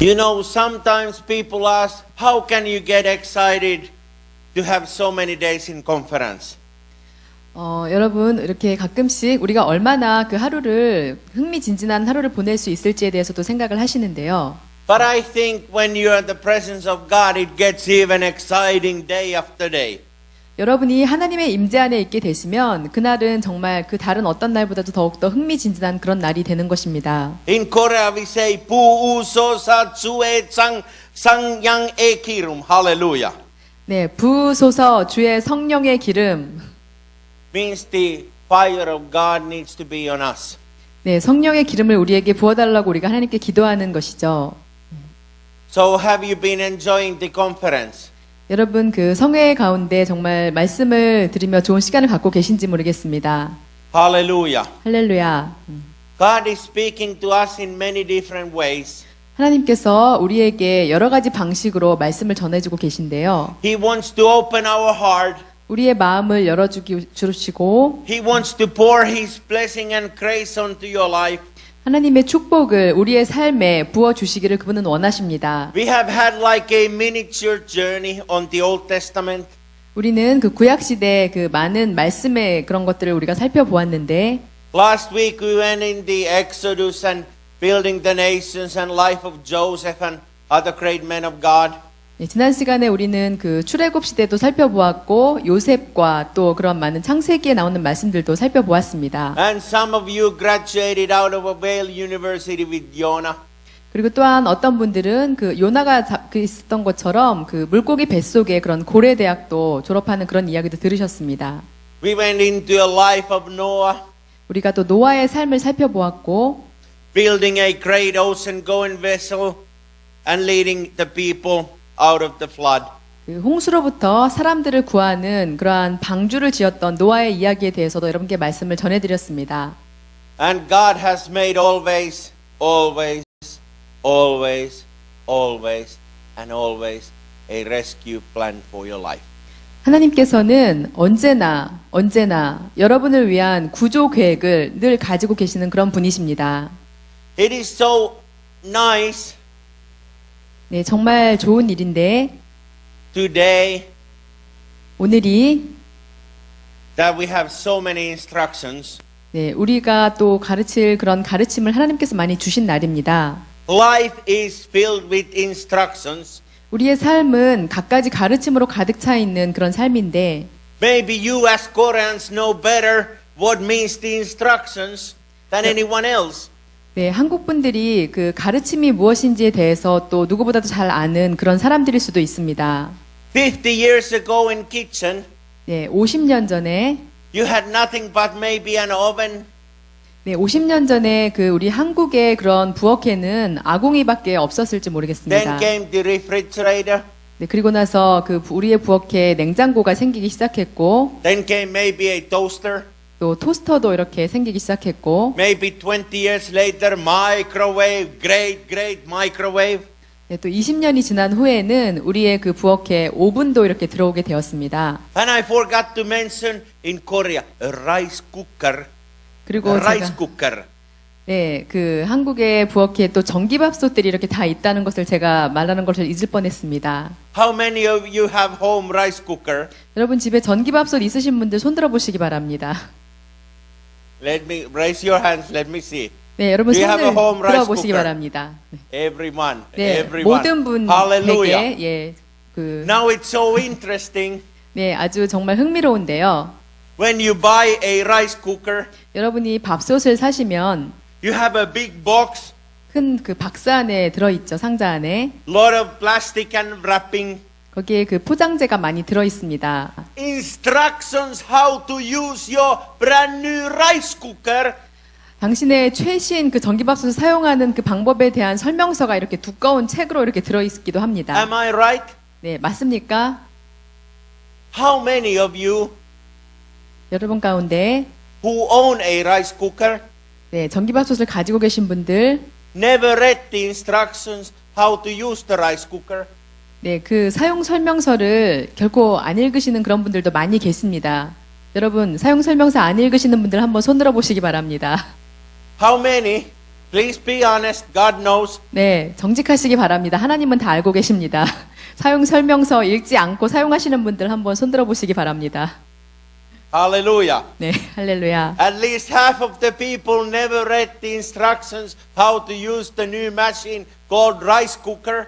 You know, sometimes people ask, how can you get excited to have so many days in conference? 여러분, 이렇게 가끔씩 우리가 얼마나 그 하루를, 흥미진진한 하루를 보낼 수 있을지에 대해서도 생각을 하시는데요. But I think when you're in the presence of God, it gets even exciting day after day. 여러분이 하나님의 임재 안에 있게 되시면 그날은 정말 그 다른 어떤 날보다도 더욱더 흥미진진한 그런 날이 되는 것입니다. In Korea, we say, pu uso sa tsue sang sangyang ekirum. Hallelujah. 네, 부소서 주의 성령의 기름. Means the fire of God needs to be on us. 네, 성령의 기름을 우리에게 부어달라고 우리가 하나님께 기도하는 것이죠. So have you been enjoying the conference? 여러분, 그 성회 가운데 정말 말씀을 들으며 좋은 시간을 갖고 계신지 모르겠습니다. Hallelujah. 할렐루야. God is speaking to us in many different ways. 하나님께서 우리에게 여러 가지 방식으로 말씀을 전해주고 계신데요. He wants to open our heart. 우리의 마음을 열어주시고 He wants to pour His blessing and grace onto your life. 하나님의 축복을 우리의 삶에 부어주시기를 그분은 원하십니다. We have had like a miniature journey on the Old Testament. 우리는 그 구약시대 그 많은 말씀의 그런 것들을 우리가 살펴보았는데 Last week we went in the Exodus and building the nations and life of Joseph and other great men of God. 지난 시간에 우리는 그 출애굽 시대도 살펴보았고 요셉과 또 그런 많은 창세기에 나오는 말씀들도 살펴보았습니다. And some of you graduated out of a Yale University with Jonah. 그리고 또한 어떤 분들은 그 요나가 있었던 것처럼 그 물고기 뱃속에 그런 고래 대학도 졸업하는 그런 이야기도 들으셨습니다. We went into a life of Noah, 우리가 또 노아의 삶을 살펴보았고 building a great ocean-going vessel and leading the people out of the flood. 그 홍수로부터 사람들을 구하는 그러한 방주를 지었던 노아의 이야기에 대해서도 여러분께 말씀을 전해드렸습니다. And God has made always, always, always, always, and always a rescue plan for your life. 하나님께서는 언제나 여러분을 위한 구조 계획을 늘 가지고 계시는 그런 분이십니다. It is so nice 네, 정말 좋은 일인데 today 오늘이 that we have so many instructions. 네, 우리가 또 가르칠 그런 가르침을 하나님께서 많이 주신 날입니다. Life is filled with instructions. 우리의 삶은 갖가지 가르침으로 가득 차 있는 그런 삶인데 Maybe you as Koreans know better what means the instructions than anyone else. 네, 한국 분들이 그 가르침이 무엇인지에 대해서 또 누구보다도 잘 아는 그런 사람들일 수도 있습니다. 50 years ago in kitchen, 네, 50년 전에 you had nothing but maybe an oven. 네, 50년 전에 그 우리 한국의 그런 부엌에는 아궁이밖에 없었을지 모르겠습니다. Then came the refrigerator. 네, 그리고 나서 그 우리의 부엌에 냉장고가 생기기 시작했고 Then came maybe a toaster. 또 토스터도 이렇게 생기기 시작했고 Maybe 20 years later, microwave, great microwave. 네, 또 20년이 지난 후에는 우리의 그 부엌에 오븐도 이렇게 들어오게 되었습니다. And I forgot to mention in Korea, a rice cooker. 그리고 A rice 제가 cooker. 네, 그 한국의 부엌에 또 전기밥솥들이 이렇게 다 있다는 것을 제가 말하는 것을 잊을 뻔했습니다. How many of you have home rice cooker? 여러분 집에 전기밥솥 있으신 분들 손 들어 보시기 바랍니다. Let me raise your hands. Let me see. 네, 여러분 Do you have a 손을 home rice 들어 보시기 cooker? 바랍니다. Everyone. 네, Everyone. 모든 Hallelujah. 분에게 그 Now it's so interesting. 네, 아주 정말 흥미로운데요. When you buy a rice cooker, 여러분이 밥솥을 사시면 you have a big box, 큰 그 박스 안에 들어 있죠. 상자 안에. lot of plastic and wrapping, 거기에 그 포장재가 많이 들어 있습니다. instructions how to use your brand new rice cooker. 당신의 최신 그 전기밥솥을 사용하는 그 방법에 대한 설명서가 이렇게 두꺼운 책으로 이렇게 들어 있기도 합니다. Am I right? 네, 맞습니까? How many of you 여러분 가운데 who own a rice cooker 네, 전기밥솥을 가지고 계신 분들 never read the instructions how to use the rice cooker? 네, 그 사용 설명서를 결코 안 읽으시는 그런 분들도 많이 계십니다. 여러분, 사용 설명서 안 읽으시는 분들 한번 손들어 보시기 바랍니다. How many Please be honest. God knows. 네, 정직하시기 바랍니다. 하나님은 다 알고 계십니다. 사용 설명서 읽지 않고 사용하시는 분들 한번 손들어 보시기 바랍니다. Hallelujah. 네, 할렐루야. At least half of the people never read the instructions how to use the new machine called rice cooker.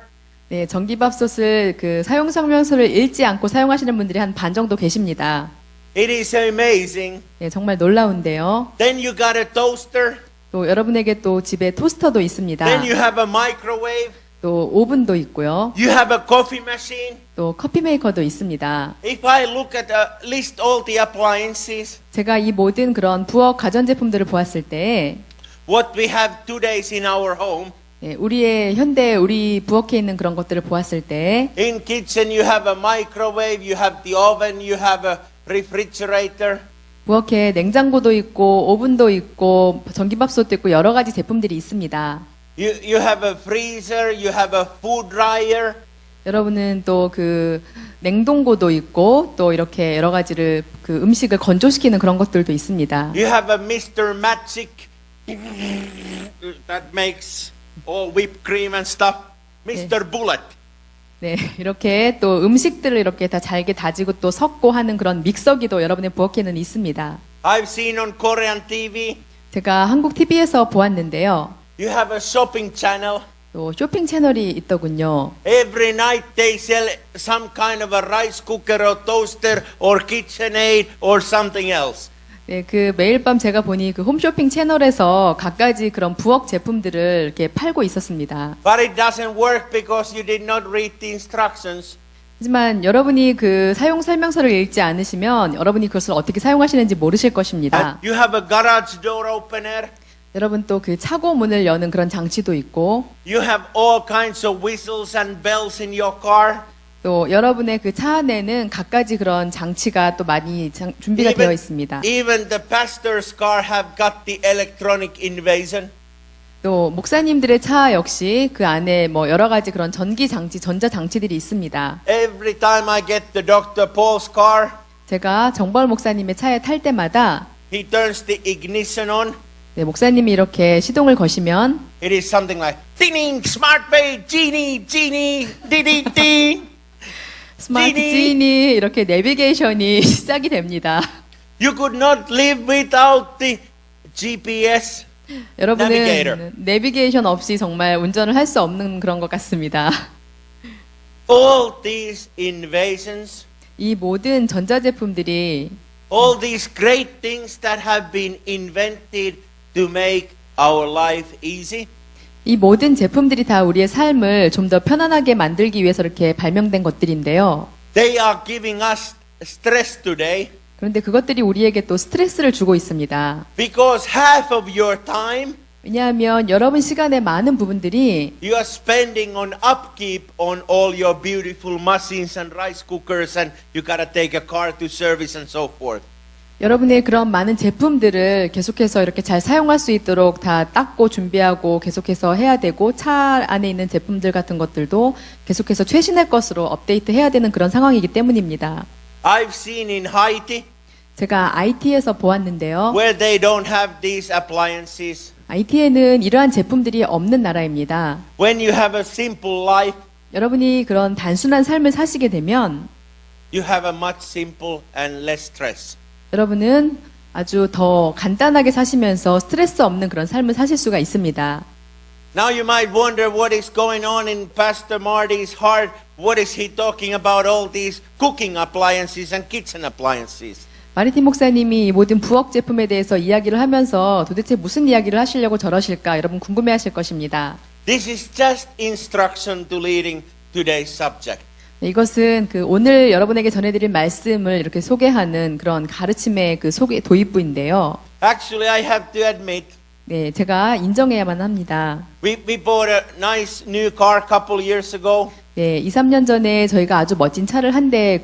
네, 전기밥솥을 그 사용 설명서를 읽지 않고 사용하시는 분들이 한 반 정도 계십니다. It is amazing. 네, 정말 놀라운데요. Then you got a toaster. 또 여러분에게 또 집에 토스터도 있습니다. Then you have a microwave. 또 오븐도 있고요. You have a coffee machine. 또 커피 메이커도 있습니다. If I look at list all the appliances, 제가 이 모든 그런 부엌 가전제품들을 보았을 때 what we have today in our home, 예, 우리의 현대 우리 부엌에 있는 그런 것들을 보았을 때 in kitchen you have a microwave, you have the oven, you have a refrigerator. 부엌에 냉장고도 있고 오븐도 있고 전기밥솥도 있고 여러 가지 제품들이 있습니다. You have a freezer, you have a food dryer. 여러분은 또 그 냉동고도 있고 또 이렇게 여러 가지를 그 음식을 건조시키는 그런 것들도 있습니다. You have a Mr. Magic that makes all whipped cream and stuff. Mr. Bullet. 네, 이렇게 또 음식들을 이렇게 다 잘게 다지고 또 섞고 하는 그런 믹서기도 여러분의 부엌에는 있습니다. I've seen on Korean TV, 제가 한국 TV에서 보았는데요. you have a shopping channel. 또 쇼핑 채널이 있더군요. Every night they sell some kind of a rice cooker or toaster or KitchenAid or something else. 네, 그 매일 밤 제가 보니 그 홈쇼핑 채널에서 갖가지 그런 부엌 제품들을 이렇게 팔고 있었습니다. But it doesn't work because you did not read the instructions. 하지만 여러분이 그 사용 설명서를 읽지 않으시면 여러분이 그것을 어떻게 사용하시는지 모르실 것입니다. And you have a garage door opener. 여러분 또 그 차고 문을 여는 그런 장치도 있고 You have all kinds of whistles and bells in your car. 또 여러분의 그 차 안에는 갖가지 그런 장치가 또 많이 준비가 되어 있습니다. Even the pastor's car have got the electronic invasion. 또 목사님들의 차 역시 그 안에 뭐 여러 가지 그런 전기 장치, 전자 장치들이 있습니다. Every time I get the Dr. Paul's car, 제가 정벌 목사님의 차에 탈 때마다 he turns the ignition on. 네, 목사님이 이렇게 시동을 거시면 It is something like ding smart pay genie genie ding. 스마트 지니. 지니 이렇게 내비게이션이 시작이 됩니다. You could not live without the GPS. 여러분은 Navigator. 내비게이션 없이 정말 운전을 할 수 없는 그런 것 같습니다. All these invasions, 이 모든 전자제품들이 all these great things that have been invented to make our life easy, 이 모든 제품들이 다 우리의 삶을 좀 더 편안하게 만들기 위해서 이렇게 발명된 것들인데요. they are giving us stress today 그런데 그것들이 우리에게 또 스트레스를 주고 있습니다. because half of your time 왜냐하면 여러분 시간의 많은 부분들이 you are spending on upkeep on all your beautiful machines and rice cookers and you gotta take a car to service and so forth. 여러분의 그런 많은 제품들을 계속해서 이렇게 잘 사용할 수 있도록 다 닦고 준비하고 계속해서 해야 되고 차 안에 있는 제품들 같은 것들도 계속해서 최신의 것으로 업데이트 해야 되는 그런 상황이기 때문입니다. I've seen in Haiti 제가 IT에서 보았는데요. where they don't have these appliances. IT에는 이러한 제품들이 없는 나라입니다. When you have a simple life, 여러분이 그런 단순한 삶을 사시게 되면 you have a much simple and less stress. 여러분은 아주 더 간단하게 사시면서 스트레스 없는 그런 삶을 사실 수가 있습니다. Now you might wonder what is going on in Pastor Marty's heart. What is he talking about all these cooking appliances and kitchen appliances? 마리틴 목사님이 이 모든 부엌 제품에 대해서 이야기를 하면서 도대체 무슨 이야기를 하시려고 저러실까 여러분 궁금해하실 것입니다. This is just instruction to leading today's subject. 네, 이것은 그 오늘 여러분에게 전해드릴 말씀을 이렇게 소개하는 그런 가르침의 그 소개 도입부인데요. Actually, I have to admit, 네, 제가 인정해야만 합니다. we bought a nice new car a couple years ago. 네, 2, 3년 전에 저희가 아주 멋진 차를 한 대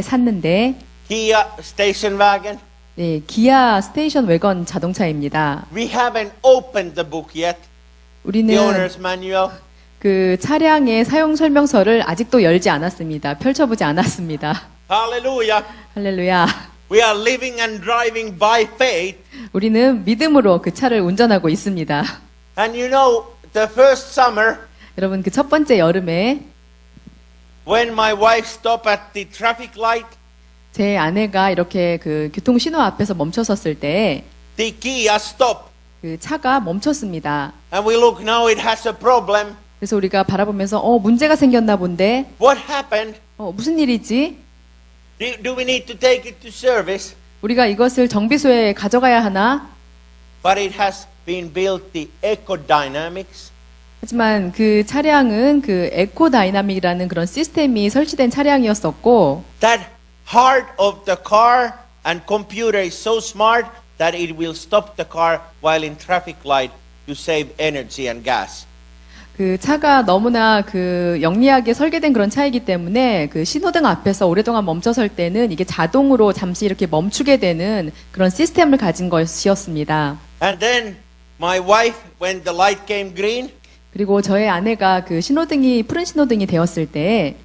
샀는데 Kia station wagon. 네, 기아 스테이션 웨건 자동차입니다. We haven't opened the book yet, 우리는 the owner's manual. 그 차량의 사용 설명서를 아직도 열지 않았습니다. 펼쳐보지 않았습니다. Hallelujah. 할렐루야. We are living and driving by faith. 우리는 믿음으로 그 차를 운전하고 있습니다. And you know, the first summer, 여러분 그 첫 번째 여름에 when my wife stopped at the traffic light, 제 아내가 이렇게 그 교통 신호 앞에서 멈춰섰을 때 the Kia stopped. 그 차가 멈췄습니다. And we look now, it has a problem. 그래서 우리가 바라보면서 문제가 생겼나 본데 What happened? 무슨 일이지? Do we need to take it to service? 우리가 이것을 정비소에 가져가야 하나? But it has been built the eco-dynamics. 하지만 그 차량은 그 에코다이나믹이라는 그런 시스템이 설치된 차량이었었고 That heart of the car and computer is so smart that it will stop the car while in traffic light to save energy and gas. 그 차가 너무나 그 영리하게 설계된 그런 차이기 때문에 그 신호등 앞에서 오랫동안 멈춰설 때는 이게 자동으로 잠시 이렇게 멈추게 되는 그런 시스템을 가진 것이었습니다. And then my wife, when the light came green, 그리고 저의 아내가 그 신호등이 푸른 신호등이 되었을 때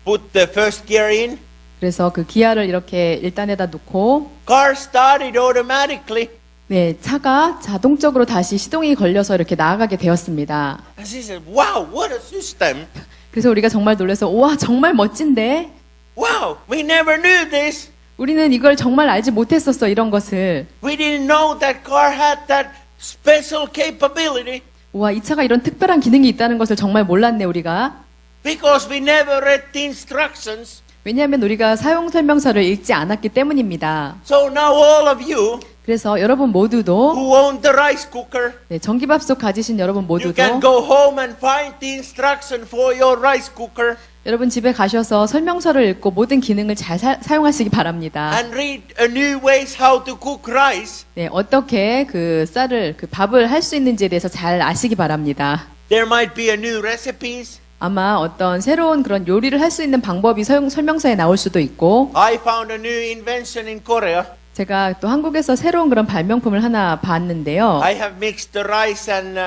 put the first gear in, 그래서 그 기아를 이렇게 1단에다 놓고 car started automatically. 네, 차가 자동적으로 다시 시동이 걸려서 이렇게 나아가게 되었습니다. And she said, wow, what a system. 그래서 우리가 정말 놀라서 와, 정말 멋진데? Wow, we never knew this. 우리는 이걸 정말 알지 못했었어, 이런 것을. We didn't know that car had that special capability 와, 이 차가 이런 특별한 기능이 있다는 것을 정말 몰랐네, 우리가. because we never read the instructions. 왜냐하면 우리가 사용 설명서를 읽지 않았기 때문입니다. So now all of you 그래서 여러분 모두도 who own the rice cooker, 네, 전기밥솥 가지신 여러분 you can 모두도 go home and find the instruction for your rice cooker 여러분 집에 가셔서 설명서를 읽고 모든 기능을 잘 사용하시기 바랍니다. and read a new ways how to cook rice. 네, 어떻게 그 쌀을 그 밥을 할 수 있는지에 대해서 잘 아시기 바랍니다. There might be a new recipes. 아마 어떤 새로운 그런 요리를 할 수 있는 방법이 설명서에 나올 수도 있고 I found a new invention in Korea. 제가 또 한국에서 새로운 그런 발명품을 하나 봤는데요. I have mixed the rice and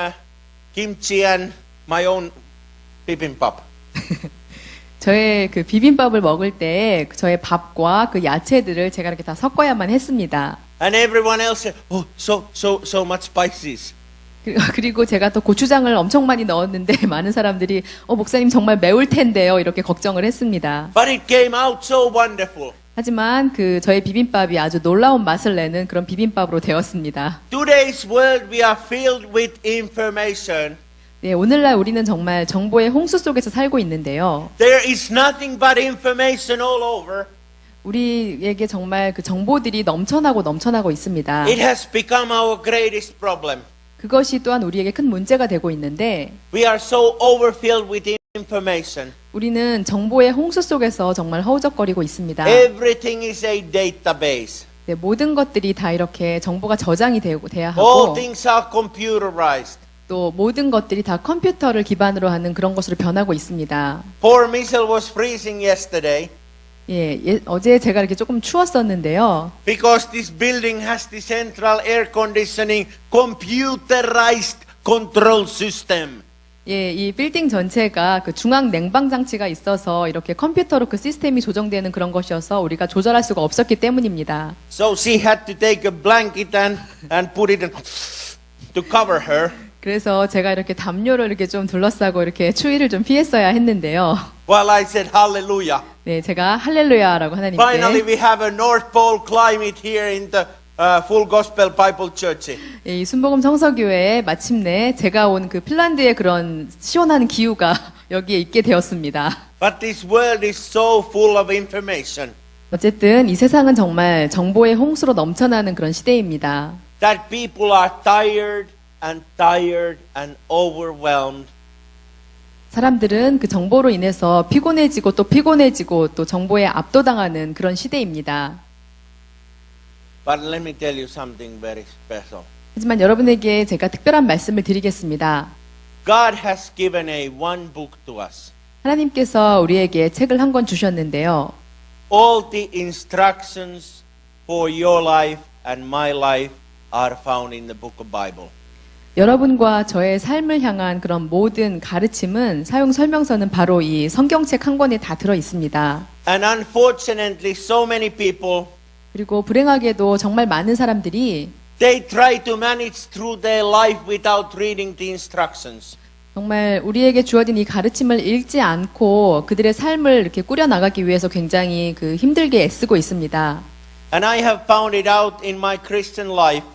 kimchi and my own bibimbap. 저의 그 비빔밥을 먹을 때 저의 밥과 그 야채들을 제가 이렇게 다 섞어야만 했습니다. And everyone else said, oh, so much spices. 그리고 제가 또 고추장을 엄청 많이 넣었는데 많은 사람들이 목사님 정말 매울 텐데요 이렇게 걱정을 했습니다. But it came out so wonderful. 하지만 그 저의 비빔밥이 아주 놀라운 맛을 내는 그런 비빔밥으로 되었습니다. Today's world we are filled with information. 네, 오늘날 우리는 정말 정보의 홍수 속에서 살고 있는데요. There is nothing but information all over. 우리에게 정말 그 정보들이 넘쳐나고 있습니다. It has become our greatest problem. 그것이 또한 우리에게 큰 문제가 되고 있는데 We are so overfilled with information. 우리는 정보의 홍수 속에서 정말 허우적거리고 있습니다. Everything is a database. 네, 모든 것들이 다 이렇게 정보가 저장이 돼야 All 하고 things are computerized. 또 모든 것들이 다 컴퓨터를 기반으로 하는 그런 것으로 변하고 있습니다. Poor Michelle was freezing yesterday 어제 제가 이렇게 조금 추웠었는데요. because this building has the central air conditioning computerized control system. 이 빌딩 전체가 그 중앙 냉방 장치가 있어서 이렇게 컴퓨터로 그 시스템이 조정되는 그런 것이어서 우리가 조절할 수가 없었기 때문입니다. So she had to take a blanket and put it to cover her. 그래서 제가 이렇게 담요를 이렇게 좀 둘러싸고 이렇게 추위를 좀 피했어야 했는데요. While I said hallelujah. 네, 제가 할렐루야라고 하나님께 Finally we have a North Pole climate here in the Full Gospel Bible Church. 이 순복음 성서교회에 마침내 제가 온 그 핀란드의 그런 시원한 기후가 여기에 있게 되었습니다. But this world is so full of information 어쨌든 이 세상은 정말 정보의 홍수로 넘쳐나는 그런 시대입니다. that people are tired and overwhelmed. 사람들은 그 정보로 인해서 피곤해지고 또 정보에 압도당하는 그런 시대입니다. But let me tell you something very special. 하지만 여러분에게 제가 특별한 말씀을 드리겠습니다. God has given a one book to us. 하나님께서 우리에게 책을 한 권 주셨는데요. All the instructions for your life and my life are found in the book of Bible. 여러분과 저의 삶을 향한 그런 모든 가르침은 사용 설명서는 바로 이 성경책 한 권에 다 들어 있습니다. And unfortunately, so many people 그리고 불행하게도 정말 많은 사람들이 They try to manage through their life without reading the instructions. 정말 우리에게 주어진 이 가르침을 읽지 않고 그들의 삶을 이렇게 꾸려나가기 위해서 굉장히 그 힘들게 애쓰고 있습니다. And I have found it out in my Christian life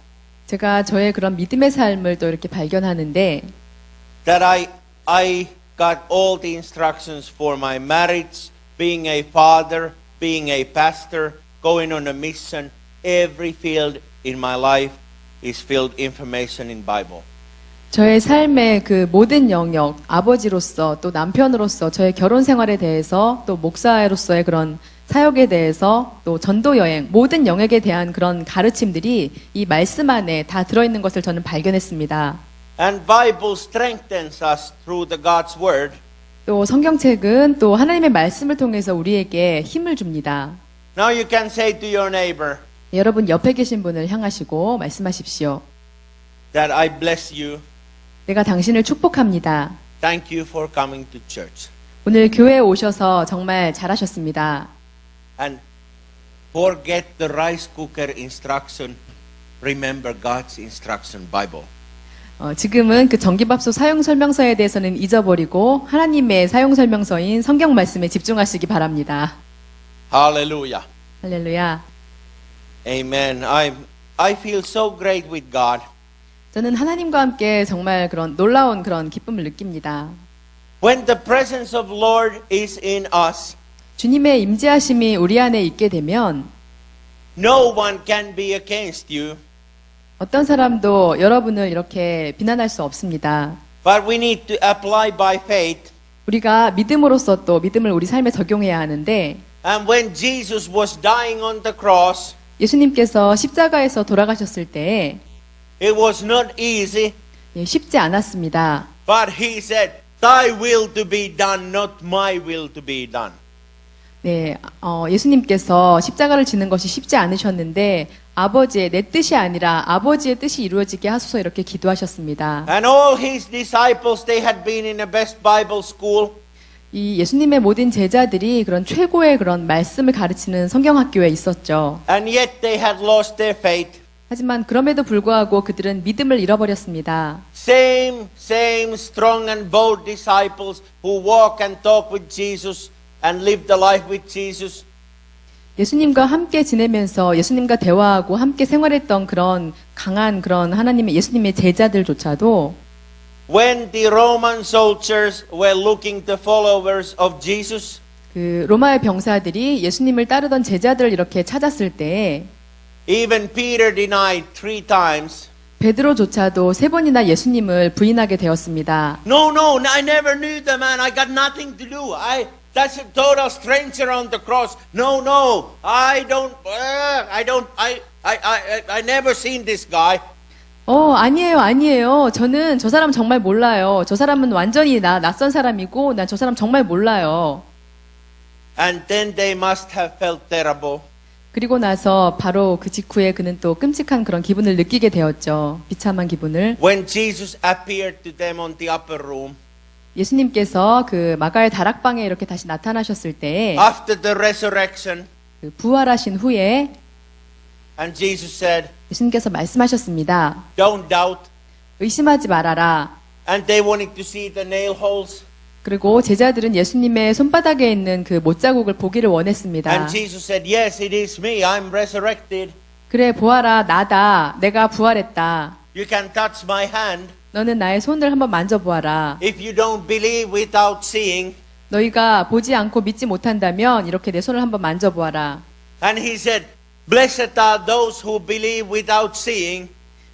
제가 저의 그런 믿음의 삶을 또 이렇게 발견하는데 that I got all the instructions for my marriage, being a father, being a pastor, going on a mission. Every field in my life is filled information in Bible. 저의 삶의 그 모든 영역, 아버지로서 또 남편으로서 저의 결혼 생활에 대해서 또 목사로서의 그런 사역에 대해서 또 전도 여행, 모든 영역에 대한 그런 가르침들이 이 말씀 안에 다 들어있는 것을 저는 발견했습니다. And Bible strengthens us through the God's word. 또 성경책은 또 하나님의 말씀을 통해서 우리에게 힘을 줍니다. Now you can say to your neighbor 여러분 옆에 계신 분을 향하시고 말씀하십시오. that I bless you. 내가 당신을 축복합니다. Thank you for coming to church. 오늘 교회에 오셔서 정말 잘하셨습니다. And forget the rice cooker instruction. Remember God's instruction Bible. 지금은 그 전기밥솥 사용 설명서에 대해서는 잊어버리고 하나님의 사용 설명서인 성경 말씀에 집중하시기 바랍니다. Hallelujah. 할렐루야. Amen. I feel so great with God. 저는 하나님과 함께 정말 그런 놀라운 그런 기쁨을 느낍니다. When the presence of Lord is in us, 주님의 임재하심이 우리 안에 있게 되면 no one can be against you. 어떤 사람도 여러분을 이렇게 비난할 수 없습니다. But we need to apply by faith. 우리가 믿음으로써 또 믿음을 우리 삶에 적용해야 하는데 And when Jesus was dying on the cross, 예수님께서 십자가에서 돌아가셨을 때 it was not easy, 쉽지 않았습니다. but he said, Thy will to be done, not my will to be done. 네, 예수님께서 십자가를 지는 것이 쉽지 않으셨는데 아버지의 내 뜻이 아니라 아버지의 뜻이 이루어지게 하소서 이렇게 기도하셨습니다. And all his disciples, they had been in the best Bible school. 이 예수님의 모든 제자들이 그런 최고의 그런 말씀을 가르치는 성경학교에 있었죠. And yet they had lost their faith. 하지만 그럼에도 불구하고 그들은 믿음을 잃어버렸습니다. Same strong and bold disciples who walk and talk with Jesus and live the life with Jesus. 예수님과 함께 지내면서 예수님과 대화하고 함께 생활했던 그런 강한 그런 하나님의 예수님의 제자들조차도 When the Roman soldiers were looking the followers of Jesus, 그 로마의 병사들이 예수님을 따르던 제자들을 이렇게 찾았을 때 even Peter denied 3 times. 베드로조차도 3번이나 예수님을 부인하게 되었습니다. No, I never knew the man. I got nothing to do. That's a total stranger on the cross. No, I never seen this guy. 아니에요. 저는 저 사람 정말 몰라요. 저 사람은 완전히 낯선 사람이고, 난 저 사람 정말 몰라요. And then they must have felt terrible. 그리고 나서 바로 그 직후에 그는 또 끔찍한 그런 기분을 느끼게 되었죠. 비참한 기분을. When Jesus appeared to them on the upper room, 예수님께서 그 마가의 다락방에 이렇게 다시 나타나셨을 때, after the resurrection, 그 부활하신 후에 and Jesus said, 예수님께서 말씀하셨습니다. Don't doubt. 의심하지 말아라. And they wanted to see the nail holes. 그리고 제자들은 예수님의 손바닥에 있는 그 못자국을 보기를 원했습니다. And Jesus said, Yes, it is me. I'm resurrected. 그래, 보아라, 나다. 내가 부활했다. You can touch my hand. 너는 나의 손을 한번 만져보아라. If you don't believe without seeing. 너희가 보지 않고 믿지 못한다면 이렇게 내 손을 한번 만져보아라. And he said, Blessed are those who believe without seeing.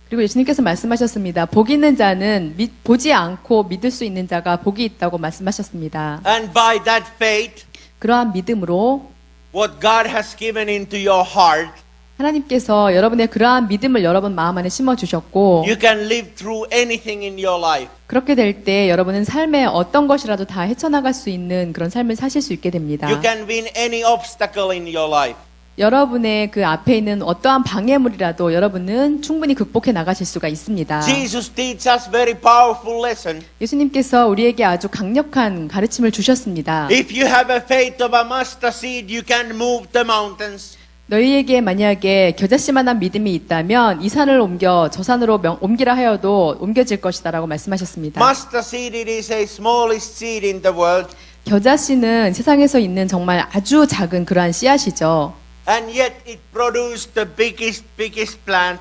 그리고 예수님께서 말씀하셨습니다. 복 있는 자는 보지 않고 믿을 수 있는 자가 복이 있다고 말씀하셨습니다. And by that faith, 그러한 믿음으로 what God has given into your heart, 하나님께서 여러분의 그러한 믿음을 여러분 마음 안에 심어주셨고 you can live through anything in your life. 그렇게 될 때 여러분은 삶의 어떤 것이라도 다 헤쳐나갈 수 있는 그런 삶을 사실 수 있게 됩니다. You can win any obstacle in your life. 여러분의 그 앞에 있는 어떠한 방해물이라도 여러분은 충분히 극복해 나가실 수가 있습니다. Jesus teaches us very powerful lesson. 예수님께서 우리에게 아주 강력한 가르침을 주셨습니다. If you have a faith of a mustard seed, you can move the mountains. 너희에게 만약에 겨자씨만한 믿음이 있다면 이 산을 옮겨 저 산으로 옮기라 하여도 옮겨질 것이다라고 말씀하셨습니다. Mustard seed, it is a smallest seed in the world. 겨자씨는 세상에서 있는 정말 아주 작은 그러한 씨앗이죠. And yet it produced the biggest plant.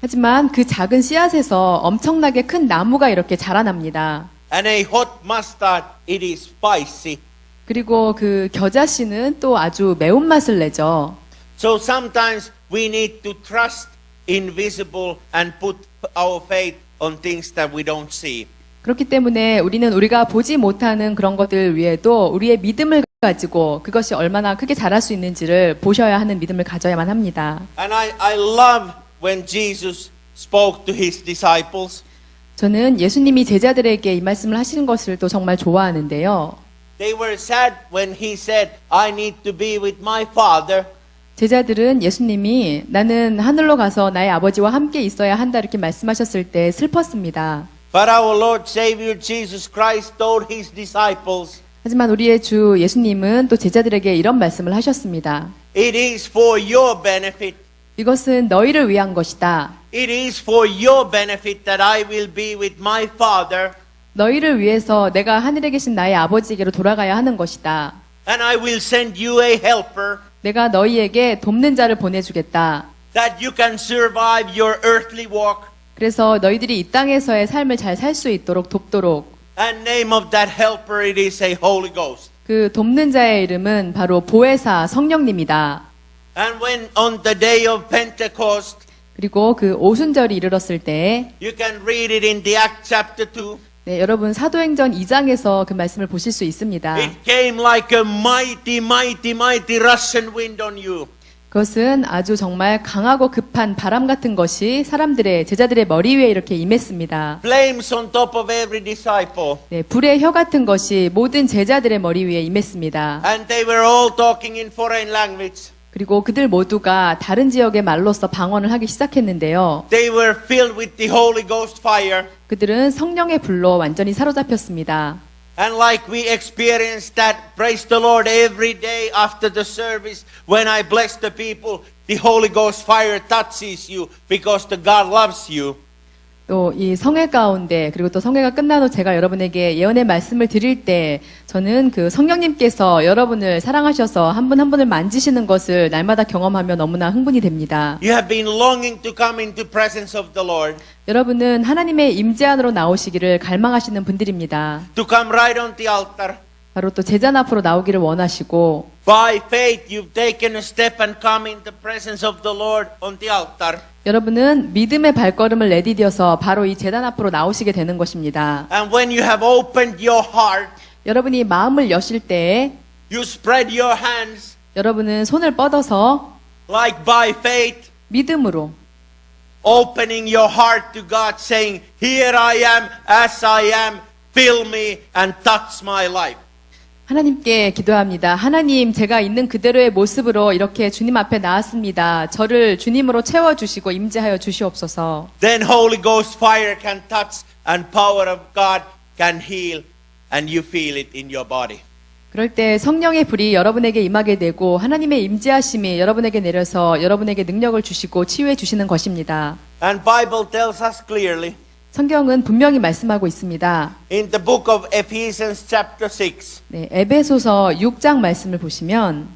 하지만 그 작은 씨앗에서 엄청나게 큰 나무가 이렇게 자라납니다. And a hot mustard, it is spicy. 그리고 그 겨자씨는 또 아주 매운맛을 내죠. So sometimes we need to trust invisible and put our faith on things that we don't see. 그렇기 때문에 우리는 우리가 보지 못하는 그런 것들 위에도 우리의 믿음을 가지고 그것이 얼마나 크게 자랄 수 있는지를 보셔야 하는 믿음을 가져야만 합니다. And I love when Jesus spoke to his disciples. 저는 예수님이 제자들에게 이 말씀을 하시는 것을 또 정말 좋아하는데요. They were sad when he said, I need to be with my Father. 제자들은 예수님이 나는 하늘로 가서 나의 아버지와 함께 있어야 한다 이렇게 말씀하셨을 때 슬펐습니다. But our Lord Savior Jesus Christ told his disciples, 하지만 우리의 주 예수님은 또 제자들에게 이런 말씀을 하셨습니다. it is for your benefit. 이것은 너희를 위한 것이다. It is for your benefit that I will be with my Father. 너희를 위해서 내가 하늘에 계신 나의 아버지에게로 돌아가야 하는 것이다. And I will send you a helper 내가 너희에게 돕는 자를 보내주겠다. that you can survive your earthly walk. 그래서 너희들이 이 땅에서의 삶을 잘 살 수 있도록 돕도록. And name of that helper, it is a Holy Ghost. 그 돕는 자의 이름은 바로 보혜사 성령님이다. And when on the day of Pentecost, 그리고 그 오순절이 이르렀을 때 you can read it in the Acts chapter 2. 네, 여러분 사도행전 2장에서 그 말씀을 보실 수 있습니다. It came like a mighty Russian wind on you. 그것은 아주 정말 강하고 급한 바람 같은 것이 사람들의 제자들의 머리 위에 이렇게 임했습니다. Flames on top of every disciple. 네, 불의 혀 같은 것이 모든 제자들의 머리 위에 임했습니다. And they were all talking in foreign language. 그리고 그들 모두가 다른 지역의 말로서 방언을 하기 시작했는데요. They were filled with the Holy Ghost fire. 그들은 성령의 불로 완전히 사로잡혔습니다. And like we experienced that, praise the Lord, every day after the service, when I bless the people, the Holy Ghost fire touches you because the God loves you. 또 이 성회 가운데 그리고 또 성회가 끝난 후 제가 여러분에게 예언의 말씀을 드릴 때 저는 그 성령님께서 여러분을 사랑하셔서 한 분 한 분을 만지시는 것을 날마다 경험하며 너무나 흥분이 됩니다. You have been longing to come into presence of the Lord, 여러분은 하나님의 임재 안으로 나오시기를 갈망하시는 분들입니다. to come right on the altar. 바로 또 제잔 앞으로 나오기를 원하시고 By faith, you've taken a step and come in the presence of the Lord on the altar. 여러분은 믿음의 발걸음을 내디뎌서 바로 이 제단 앞으로 나오시게 되는 것입니다. And when you have opened your heart, 여러분이 마음을 여실 때 you spread your hands 여러분은 손을 뻗어서 like by faith, 믿음으로 opening your heart to God, saying, Here I am, as I am, fill me and touch my life. 하나님께 기도합니다. 하나님, 제가 있는 그대로의 모습으로 이렇게 주님 앞에 나왔습니다. 저를 주님으로 채워주시고 임재하여 주시옵소서. Then Holy Ghost fire can touch and power of God can heal and you feel it in your body. 그럴 때 성령의 불이 여러분에게 임하게 되고 하나님의 임재하심이 여러분에게 내려서 여러분에게 능력을 주시고 치유해 주시는 것입니다. And Bible tells us clearly 성경은 분명히 말씀하고 있습니다. in the book of Ephesians chapter 6 네, 에베소서 6장 말씀을 보시면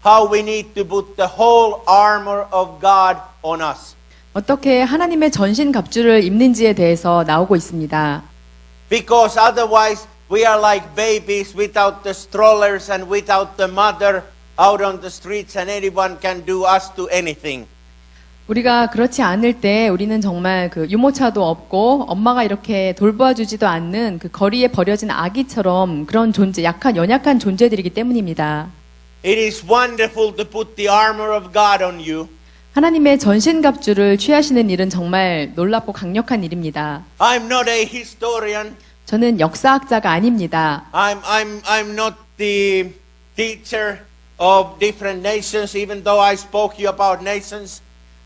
how we need to put the whole armor of God on us. 어떻게 하나님의 전신 갑주를 입는지에 대해서 나오고 있습니다. Because otherwise we are like babies without the strollers and without the mother out on the streets and anyone can do us to anything. 우리가 그렇지 않을 때 우리는 정말 그 유모차도 없고 엄마가 이렇게 돌보아주지도 않는 그 거리에 버려진 아기처럼 그런 존재, 연약한 존재들이기 때문입니다. It is wonderful to put the armor of God on you. 하나님의 전신갑주를 취하시는 일은 정말 놀랍고 강력한 일입니다. I'm not a historian. 저는 역사학자가 아닙니다. I'm not the teacher of different nations, even though I spoke you about nations.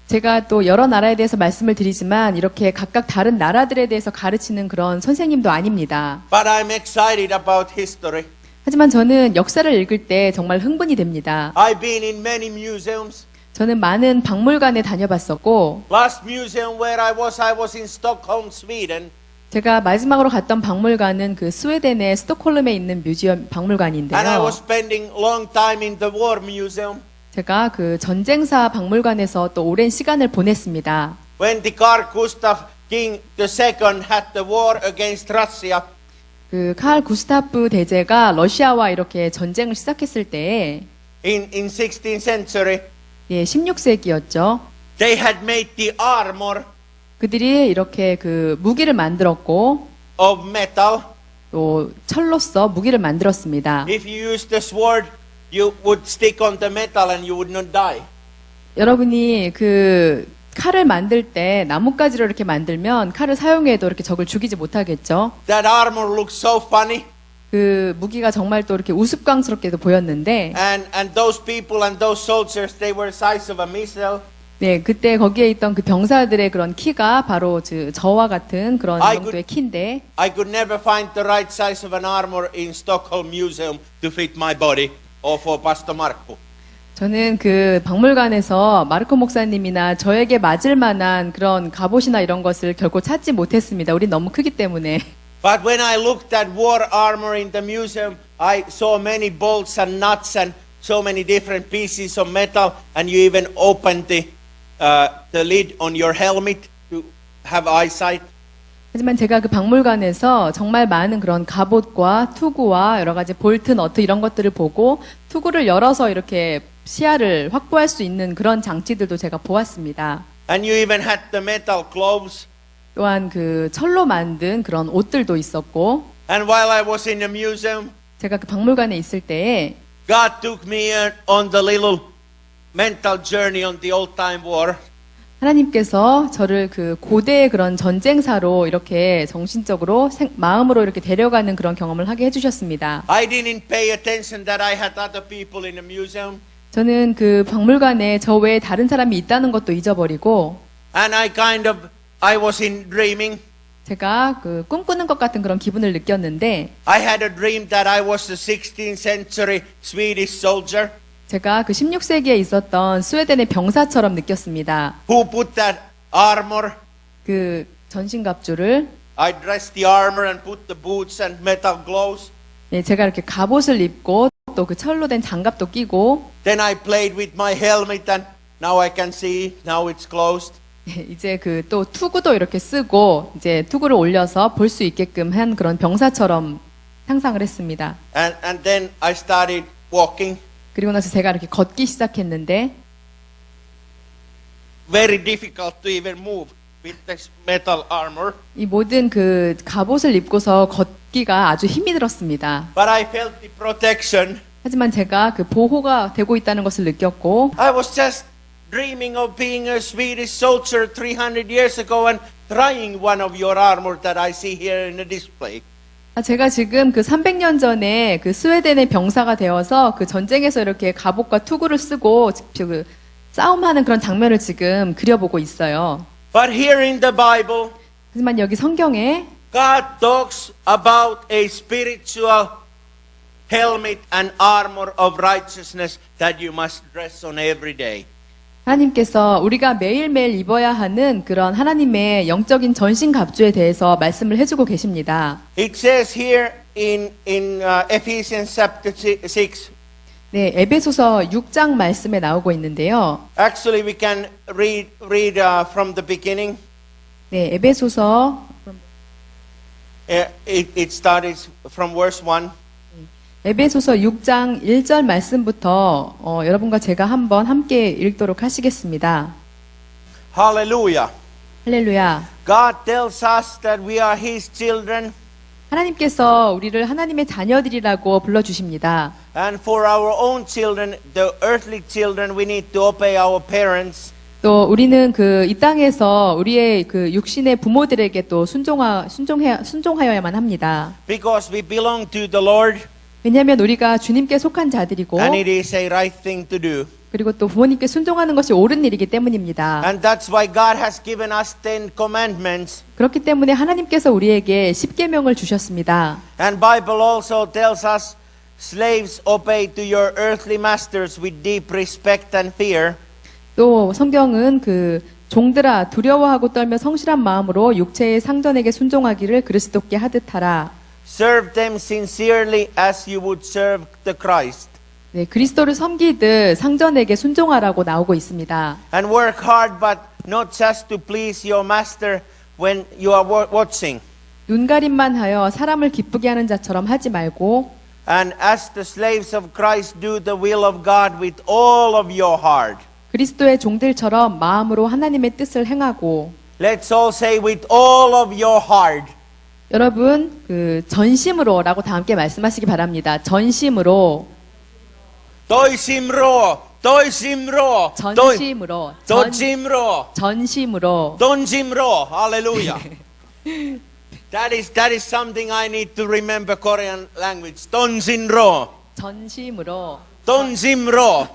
제가 또 여러 나라에 대해서 말씀을 드리지만 이렇게 각각 다른 나라들에 대해서 가르치는 그런 선생님도 아닙니다. But I'm excited about history. 하지만 저는 역사를 읽을 때 정말 흥분이 됩니다. I've been in many museums. 저는 많은 박물관에 다녀봤었고, Last museum where I was in Stockholm, Sweden. 제가 마지막으로 갔던 박물관은 그 스웨덴의 스톡홀름에 있는 뮤지엄 박물관인데요. And I was spending long time in the war museum. 제가 그 전쟁사 박물관에서 또 오랜 시간을 보냈습니다. When the Carl Gustaf King II had the war against Russia. 그 칼 구스타프 대제가 러시아와 이렇게 전쟁을 시작했을 때에 In 16th century, 예, 16세기였죠. they had made the armor 그들이 이렇게 그 무기를 만들었고 of metal. 또 철로서 무기를 만들었습니다. If you use the sword, you would stick on the metal and you would not die. 여러분이 그 칼을 만들 때 나뭇가지로 이렇게 만들면 칼을 사용해도 이렇게 적을 죽이지 못하겠죠. That armor looks so funny. 그 무기가 정말 또 이렇게 우스꽝스럽게도 보였는데, And those people and those soldiers, they were size of a missile. 네, 그때 거기에 있던 그 병사들의 그런 키가 바로 저와 같은 그런 정도의 키인데, I could never find the right size of an armor in Stockholm Museum to fit my body or for Pastor Markku. 저는 그 박물관에서 마르코 목사님이나 저에게 맞을 만한 그런 갑옷이나 이런 것을 결코 찾지 못했습니다. 우린 너무 크기 때문에. But when I looked at war armor in the museum, I saw many bolts and nuts and so many different pieces of metal, and you even opened the lid on your helmet to have eyesight. 하지만 제가 그 박물관에서 정말 많은 그런 갑옷과 투구와 여러 가지 볼트, 너트 이런 것들을 보고 투구를 열어서 이렇게 시야를 확보할 수 있는 그런 장치들도 제가 보았습니다. And you even had the metal gloves. 또한 그 철로 만든 그런 옷들도 있었고, And while I was in the museum, 제가 그 박물관에 있을 때에 God took me on the little mental journey on the old time war. 하나님께서 저를 그 고대의 그런 전쟁사로 이렇게 정신적으로 마음으로 이렇게 데려가는 그런 경험을 하게 해주셨습니다. I didn't pay attention that I had other people in the museum. 저는 그 박물관에 저 외에 다른 사람이 있다는 것도 잊어버리고, And I was in dreaming. 제가 그 꿈꾸는 것 같은 그런 기분을 느꼈는데, I had a dream that I was a 16th century Swedish soldier 제가 그 16세기에 있었던 스웨덴의 병사처럼 느꼈습니다. who put that armor. 그 전신갑주를, I dressed the armor and put the boots and metal gloves. 예, 제가 이렇게 갑옷을 입고 또 그 철로 된 장갑도 끼고, Then I played with my helmet and now I can see, now it's closed. 예, 이제 그 또 투구도 이렇게 쓰고 이제 투구를 올려서 볼 수 있게끔 한 그런 병사처럼 상상을 했습니다. And then I started walking. 그리고 나서 제가 이렇게 걷기 시작했는데, Very difficult to even move with this metal armor. 이 모든 그 갑옷을 입고서 걷기가 아주 힘이 들었습니다. But I felt the protection. 하지만 제가 그 보호가 되고 있다는 것을 느꼈고, I was just dreaming of being a Swedish soldier 300 years ago and trying one of your armor that I see here in the display. 제가 지금 그 300년 전에 그 스웨덴의 병사가 되어서 그 전쟁에서 이렇게 갑옷과 투구를 쓰고 그 싸움하는 그런 장면을 지금 그려보고 있어요. But here in the Bible, 하지만 여기 성경에 God talks about a spiritual helmet and armor of righteousness that you must dress on every day. 하나님께서 우리가 매일매일 입어야 하는 그런 하나님의 영적인 전신 갑주에 대해서 말씀을 해주고 계십니다. It says here in Ephesians chapter 6. 네, 에베소서 6장 말씀에 나오고 있는데요. Actually, we can read from the beginning. 네, 에베소서 It starts from verse 1. 에베소서 6장 1절 말씀부터 여러분과 제가 한번 함께 읽도록 하시겠습니다. Hallelujah. 할렐루야. God tells us that we are His children. 하나님께서 우리를 하나님의 자녀들이라고 불러주십니다. And for our own children, the earthly children, we need to obey our parents. 또 우리는 그 이 땅에서 우리의 그 육신의 부모들에게 또 순종하여야만 합니다. Because we belong to the Lord. 왜냐하면 우리가 주님께 속한 자들이고, And it is a right thing to do. 그리고 또 부모님께 순종하는 것이 옳은 일이기 때문입니다. And that's why God has given us 10 commandments. 그렇기 때문에 하나님께서 우리에게 십계명을 주셨습니다. And Bible also tells us, slaves obey to your earthly masters with deep respect and fear. 또 성경은 그 종들아 두려워하고 떨며 성실한 마음으로 육체의 상전에게 순종하기를 그리스도께 하듯 하라. Serve them sincerely as you would serve the Christ. 네, 그리스도를 섬기듯 상전에게 순종하라고 나오고 있습니다. And work hard, but not just to please your master when you are watching. 눈가림만 하여 사람을 기쁘게 하는 자처럼 하지 말고 And as the slaves of Christ, do the will of God with all of your heart. 그리스도의 종들처럼 마음으로 하나님의 뜻을 행하고 Let's all say with all of your heart. 여러분 그 전심으로라고 다 함께 말씀하시기 바랍니다. 전심으로 도심으로, 도심으로, 전심으로 도심으로, 전심으로 돈심으로. Hallelujah. That is something I need to remember Korean language. 돈심으로, 전심으로 돈심으로,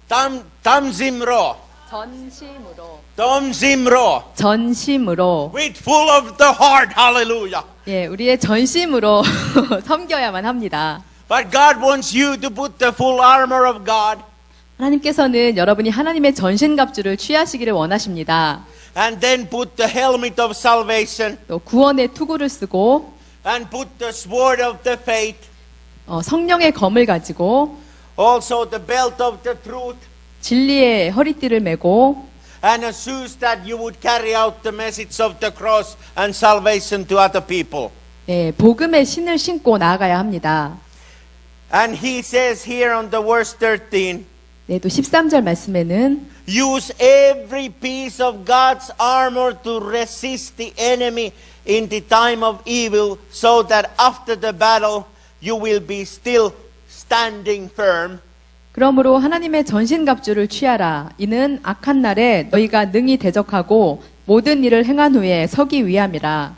담심으로, 전심으로 돈심으로. 전심으로 With full of the heart. Hallelujah. 예, 우리의 전심으로 섬겨야만 합니다. But God wants you to put the full armor of God 하나님께서는 여러분이 하나님의 전신갑주를 취하시기를 원하십니다. and then put the helmet of salvation 또 구원의 투구를 쓰고 and put the sword of the faith, 성령의 검을 가지고 also the belt of the truth, 진리의 허리띠를 메고 and a shoes that you would carry out the message of the cross and salvation to other people. 네, 복음의 신을 신고 나아가야 합니다. And he says here on the verse 13, 네, 또 13절 말씀에는 use every piece of God's armor to resist the enemy in the time of evil, so that after the battle you will be still standing firm. 그러므로 하나님의 전신갑주를 취하라. 이는 악한 날에 너희가 능히 대적하고 모든 일을 행한 후에 서기 위함이라.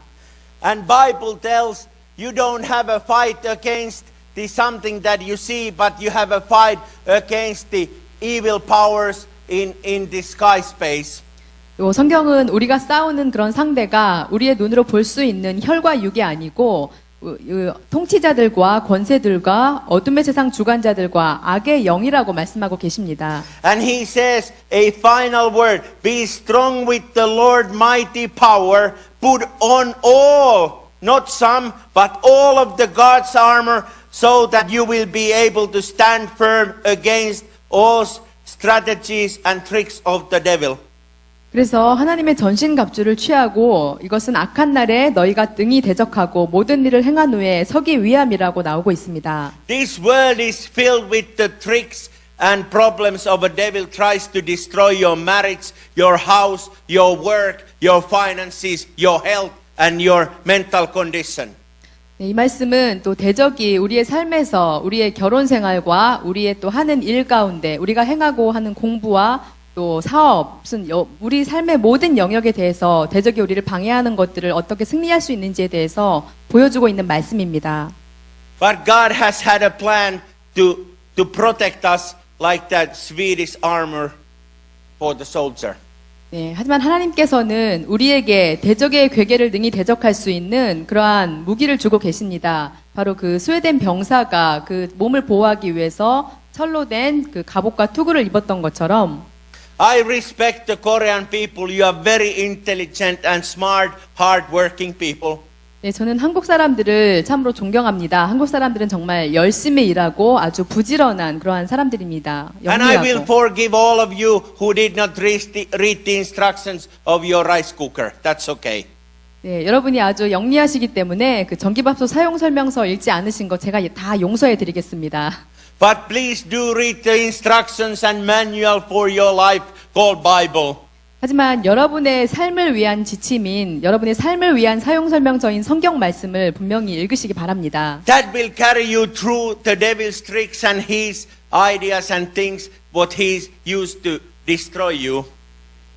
And Bible tells you don't have a fight against the something that you see, but you have a fight against the evil powers in the sky space. 요 성경은 우리가 싸우는 그런 상대가 우리의 눈으로 볼 수 있는 혈과 육이 아니고 통치자들과 권세들과 어둠의 세상 주관자들과 악의 영이라고 말씀하고 계십니다. And he says a final word, be strong with the Lord mighty power, put on all, not some, but all of the God's armor, so that you will be able to stand firm against all strategies and tricks of the devil. 그래서 하나님의 전신갑주를 취하고 이것은 악한 날에 너희가 능히 대적하고 모든 일을 행한 후에 서기 위함이라고 나오고 있습니다. This world is filled with the tricks and problems of a devil tries to destroy your marriage, your house, your work, your finances, your health, and your mental condition. 네, 이 말씀은 또 대적이 우리의 삶에서 우리의 결혼 생활과 우리의 또 하는 일 가운데 우리가 행하고 하는 공부와 또 사업, 무슨 우리 삶의 모든 영역에 대해서 대적이 우리를 방해하는 것들을 어떻게 승리할 수 있는지에 대해서 보여주고 있는 말씀입니다. But God has had a plan to protect us like that Swedish armor for the soldier. 네, 하지만 하나님께서는 우리에게 대적의 괴계를 능히 대적할 수 있는 그러한 무기를 주고 계십니다. 바로 그 스웨덴 병사가 그 몸을 보호하기 위해서 철로 된 그 갑옷과 투구를 입었던 것처럼 I respect the Korean people. You are very intelligent and smart, hard-working people. 네, 저는 한국 사람들을 참으로 존경합니다. 한국 사람들은 정말 열심히 일하고 아주 부지런한 그러한 사람들입니다. And I will 영리하고. forgive all of you who did not read the instructions of your rice cooker. That's okay. 네, 여러분이 아주 영리하시기 때문에 그 전기밥솥 사용 설명서 읽지 않으신 거 제가 다 용서해 드리겠습니다. But please do read the instructions and manual for your life called Bible. 하지만 여러분의 삶을 위한 지침인 여러분의 삶을 위한 사용 설명서인 성경 말씀을 분명히 읽으시기 바랍니다. That will carry you through the devil's tricks and his ideas and things what he's used to destroy you.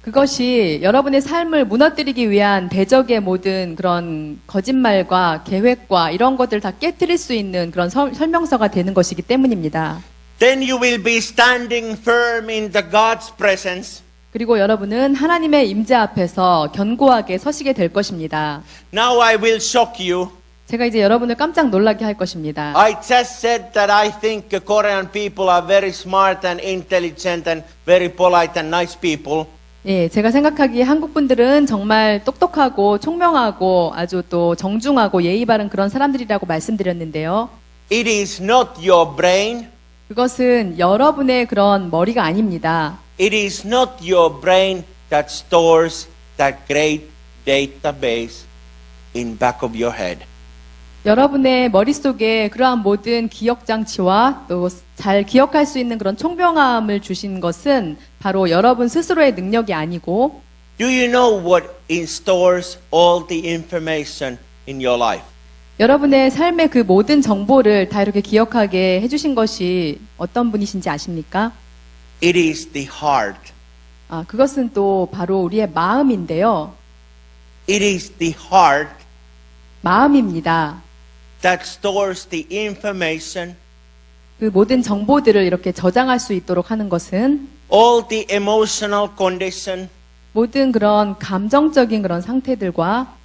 그것이 여러분의 삶을 무너뜨리기 위한 대적의 모든 그런 거짓말과 계획과 이런 것들을 다 깨뜨릴 수 있는 그런 설명서가 되는 것이기 때문입니다. Then you will be standing firm in the God's presence. 그리고 여러분은 하나님의 임재 앞에서 견고하게 서시게 될 것입니다. Now I will shock you. 제가 이제 여러분을 깜짝 놀라게 할 것입니다. I just said that I think Korean people are very smart and intelligent and very polite and nice people. 예, 제가 생각하기에 한국 분들은 정말 똑똑하고 총명하고 아주 또 정중하고 예의 바른 그런 사람들이라고 말씀드렸는데요. It is not your brain. 그것은 여러분의 그런 머리가 아닙니다. It is not your brain that stores that great database in back of your head. 여러분의 머릿속에 그러한 모든 기억 장치와 또 잘 기억할 수 있는 그런 총명함을 주신 것은 바로 여러분 스스로의 능력이 아니고 Do you know what stores all the information in your life? 여러분의 삶의 그 모든 정보를 다 이렇게 기억하게 해주신 것이 어떤 분이신지 아십니까? It is the heart. 그것은 또 바로 우리의 마음인데요. It is the heart 마음입니다. that stores the information, 그 모든 정보들을 이렇게 저장할 수 있도록 하는 것은 all the emotional condition. 모든 그런 감정적인 그런 상태들과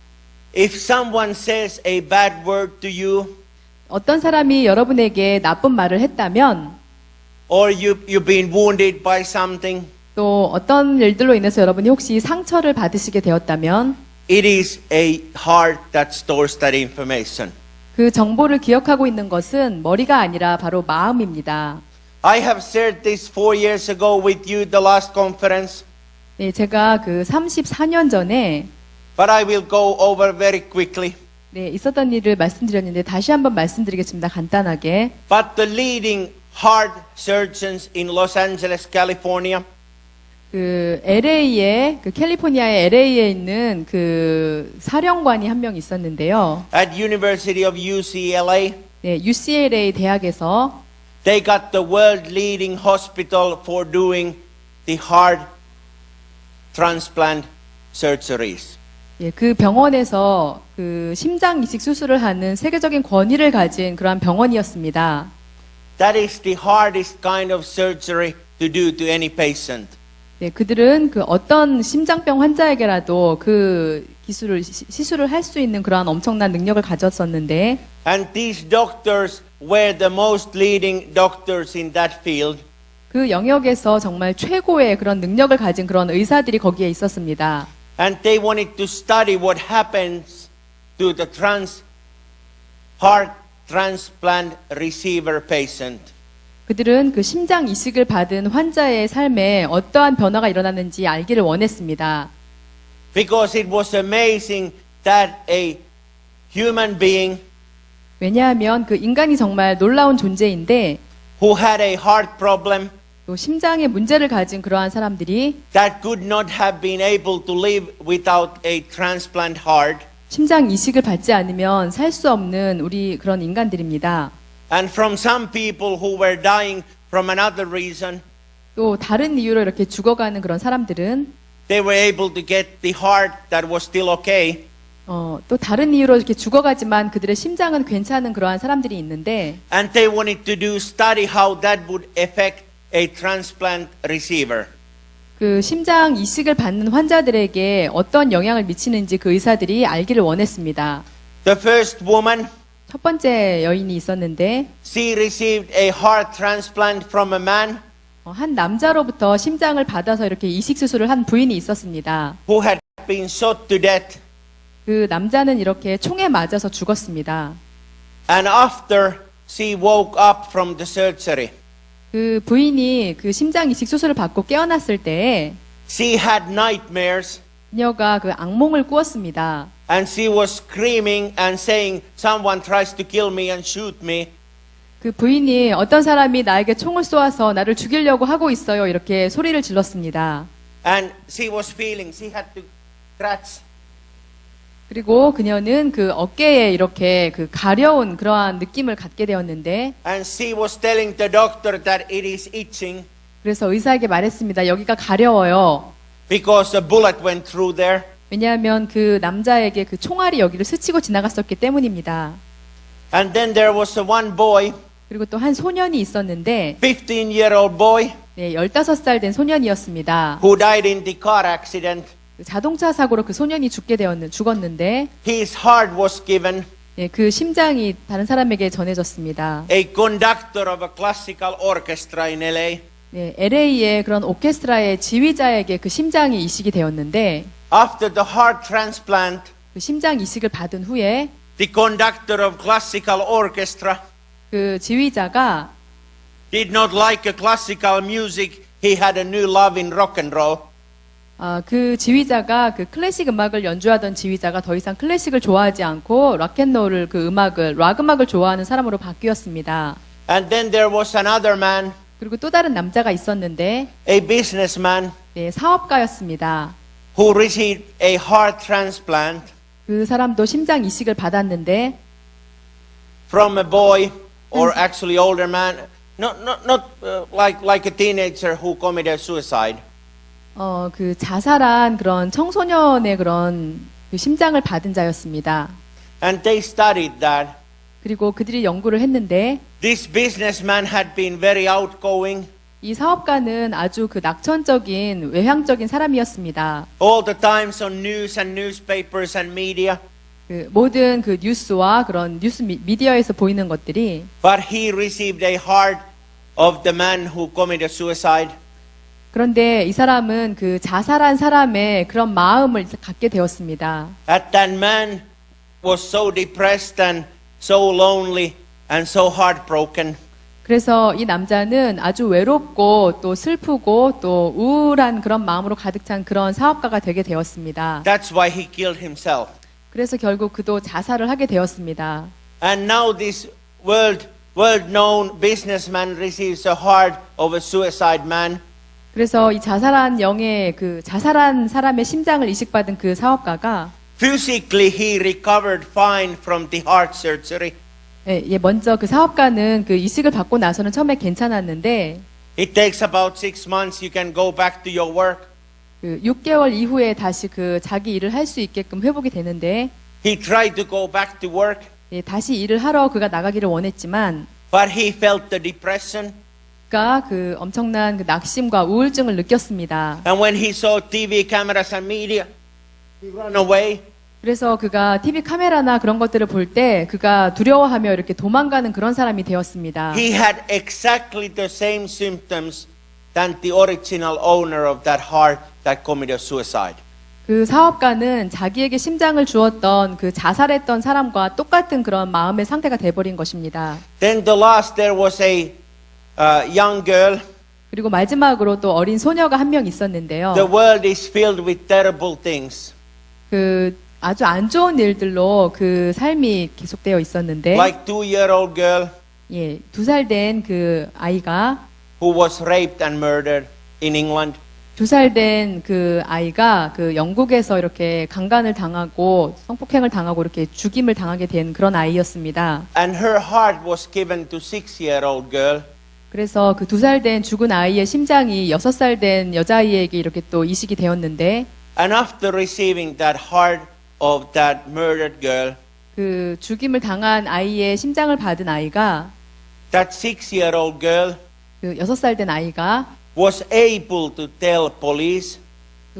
If someone says a bad word to you, 어떤 사람이 여러분에게 나쁜 말을 했다면 or you've been wounded by something, 또 어떤 일들로 인해서 여러분이 혹시 상처를 받으시게 되었다면 it is a heart that stores that information. 그 정보를 기억하고 있는 것은 머리가 아니라 바로 마음입니다. I have shared this 4 years ago with you, the last conference, 네, 제가 그 34년 전에 but I will go over very quickly. 네, 있었던 일을 말씀드렸는데 다시 한번 말씀드리겠습니다. 간단하게. But the leading heart surgeons in Los Angeles, California, 그 LA에 그 캘리포니아의 LA에 있는 그 사령관이 한 명 있었는데요. at University of UCLA, 네, UCLA 대학에서 they got the world leading hospital for doing the heart transplant surgeries. 예, 그 병원에서 그 심장 이식 수술을 하는 세계적인 권위를 가진 그러한 병원이었습니다. That is the hardest kind of surgery to do to any patient. 네, 그들은 그 어떤 심장병 환자에게라도 그 시술을 할 수 있는 그러한 엄청난 능력을 가졌었는데 And these doctors were the most leading doctors in that field. 그 영역에서 정말 최고의 그런 능력을 가진 그런 의사들이 거기에 있었습니다. And they wanted to study what happens to the heart transplant receiver patient. 그들은 그 심장 이식을 받은 환자의 삶에 어떠한 변화가 일어났는지 알기를 원했습니다. Because it was amazing that a human being 왜냐하면 그 인간이 정말 놀라운 존재인데 who had a heart problem 또 심장에 문제를 가진 그러한 사람들이 that could not have been able to live without a transplant heart. 심장 이식을 받지 않으면 살 수 없는 우리 그런 인간들입니다. And from some people who were dying from another reason, 또 다른 이유로 이렇게 죽어가는 그런 사람들은 they were able to get the heart that was still okay. 또 다른 이유로 이렇게 죽어가지만 그들의 심장은 괜찮은 그러한 사람들이 있는데 And they wanted to do study how that would affect a transplant receiver. 그 심장 이식을 받는 환자들에게 어떤 영향을 미치는지 그 의사들이 알기를 원했습니다. The first woman, 첫 번째 여인이 있었는데 she received a heart transplant from a man 한 남자로부터 심장을 받아서 이렇게 이식 수술을 한 부인이 있었습니다. who had been shot to death. 그 남자는 이렇게 총에 맞아서 죽었습니다. And after she woke up from the surgery, 그 부인이 그 심장 이식 수술을 받고 깨어났을 때에 she had nightmares 그녀가 그 악몽을 꾸었습니다. and she was screaming and saying, someone tries to kill me and shoot me. 그 부인이 어떤 사람이 나에게 총을 쏘아서 나를 죽이려고 하고 있어요. 이렇게 소리를 질렀습니다. And she was feeling, she had to scratch. 그리고 그녀는 그 어깨에 이렇게 그 가려운 그러한 느낌을 갖게 되었는데 And she was telling the doctor that it is itching 그래서 의사에게 말했습니다. 여기가 가려워요. because a bullet went through there. 왜냐하면 그 남자에게 그 총알이 여기를 스치고 지나갔었기 때문입니다. And then there was a one boy, 그리고 또 한 소년이 있었는데 15-year-old boy, 네, 15살 된 소년이었습니다. who died in the car accident. 자동차 사고로 그 소년이 죽었는데 His heart was given. 예, 그 심장이 다른 사람에게 전해졌습니다. a conductor of a classical orchestra in LA. 예, LA의 그런 오케스트라의 지휘자에게 그 심장이 이식이 되었는데 After the heart transplant, 그 심장 이식을 받은 후에 the conductor of classical orchestra 그 지휘자가 did not like a classical music. He had a new love in rock and roll. 그 지휘자가 그 클래식 음악을 연주하던 지휘자가 더 이상 클래식을 좋아하지 않고 락앤롤을 그 음악을 락 음악을 좋아하는 사람으로 바뀌었습니다. And then there was another man, 그리고 또 다른 남자가 있었는데 a businessman, 네, 사업가였습니다. who received a heart transplant 그 사람도 심장 이식을 받았는데 from a boy, or actually older man, not like a teenager who committed suicide. 그 자살한 그런 청소년의 그런 그 심장을 받은 자였습니다. And they studied that. 그리고 그들이 연구를 했는데 This businessman had been very outgoing. 이 사업가는 아주 그 낙천적인 외향적인 사람이었습니다. All the times on news and newspapers and media. 그 모든 그 뉴스와 그런 뉴스 미디어에서 보이는 것들이 But he received a heart of the man who committed suicide. 그런데 이 사람은 그 자살한 사람의 그런 마음을 갖게 되었습니다. That man was so depressed and so lonely and so heartbroken. 그래서 이 남자는 아주 외롭고 또 슬프고 또 우울한 그런 마음으로 가득 찬 그런 사업가가 되게 되었습니다. That's why he killed himself. 그래서 결국 그도 자살을 하게 되었습니다. And now this world-known businessman receives a heart of a suicide man. 그래서 이 자살한 영의 그 자살한 사람의 심장을 이식받은 그 사업가가 Physically, he recovered fine from the heart surgery. 예, 먼저 그 사업가는 그 이식을 받고 나서는 처음에 괜찮았는데 It takes about 6 months. You can go back to your work. 그 6개월 이후에 다시 그 자기 일을 할 수 있게끔 회복이 되는데 He tried to go back to work, 예, 다시 일을 하러 그가 나가기를 원했지만 but he felt the depression. 그가 그 엄청난 그 낙심과 우울증을 느꼈습니다. And when he saw TV cameras and media, he ran away. 그래서 그가 TV 카메라나 그런 것들을 볼 때 그가 두려워하며 이렇게 도망가는 그런 사람이 되었습니다. He had exactly the same symptoms than the original owner of that heart that committed suicide. 그 사업가는 자기에게 심장을 주었던 그 자살했던 사람과 똑같은 그런 마음의 상태가 돼버린 것입니다. Then the last there was a young girl. 그리고 마지막으로 또 어린 소녀가 한 명 있었는데요. The world is filled with terrible things. 그 아주 안 좋은 일들로 그 삶이 계속되어 있었는데, Like 2-year-old girl 예, 2살 된 그 아이가 who was raped and murdered in England. 2살 된 그 아이가 그 영국에서 이렇게 강간을 당하고 성폭행을 당하고 이렇게 죽임을 당하게 된 그런 아이였습니다. And her heart was given to 6-year-old girl. 그래서 그 2살 된 죽은 아이의 심장이 6살 된 여자아이에게 이렇게 또 이식이 되었는데, And after receiving that heart of that murdered girl, 그 죽임을 당한 아이의 심장을 받은 아이가 that 6-year-old girl 그 6살 된 아이가 was able to tell police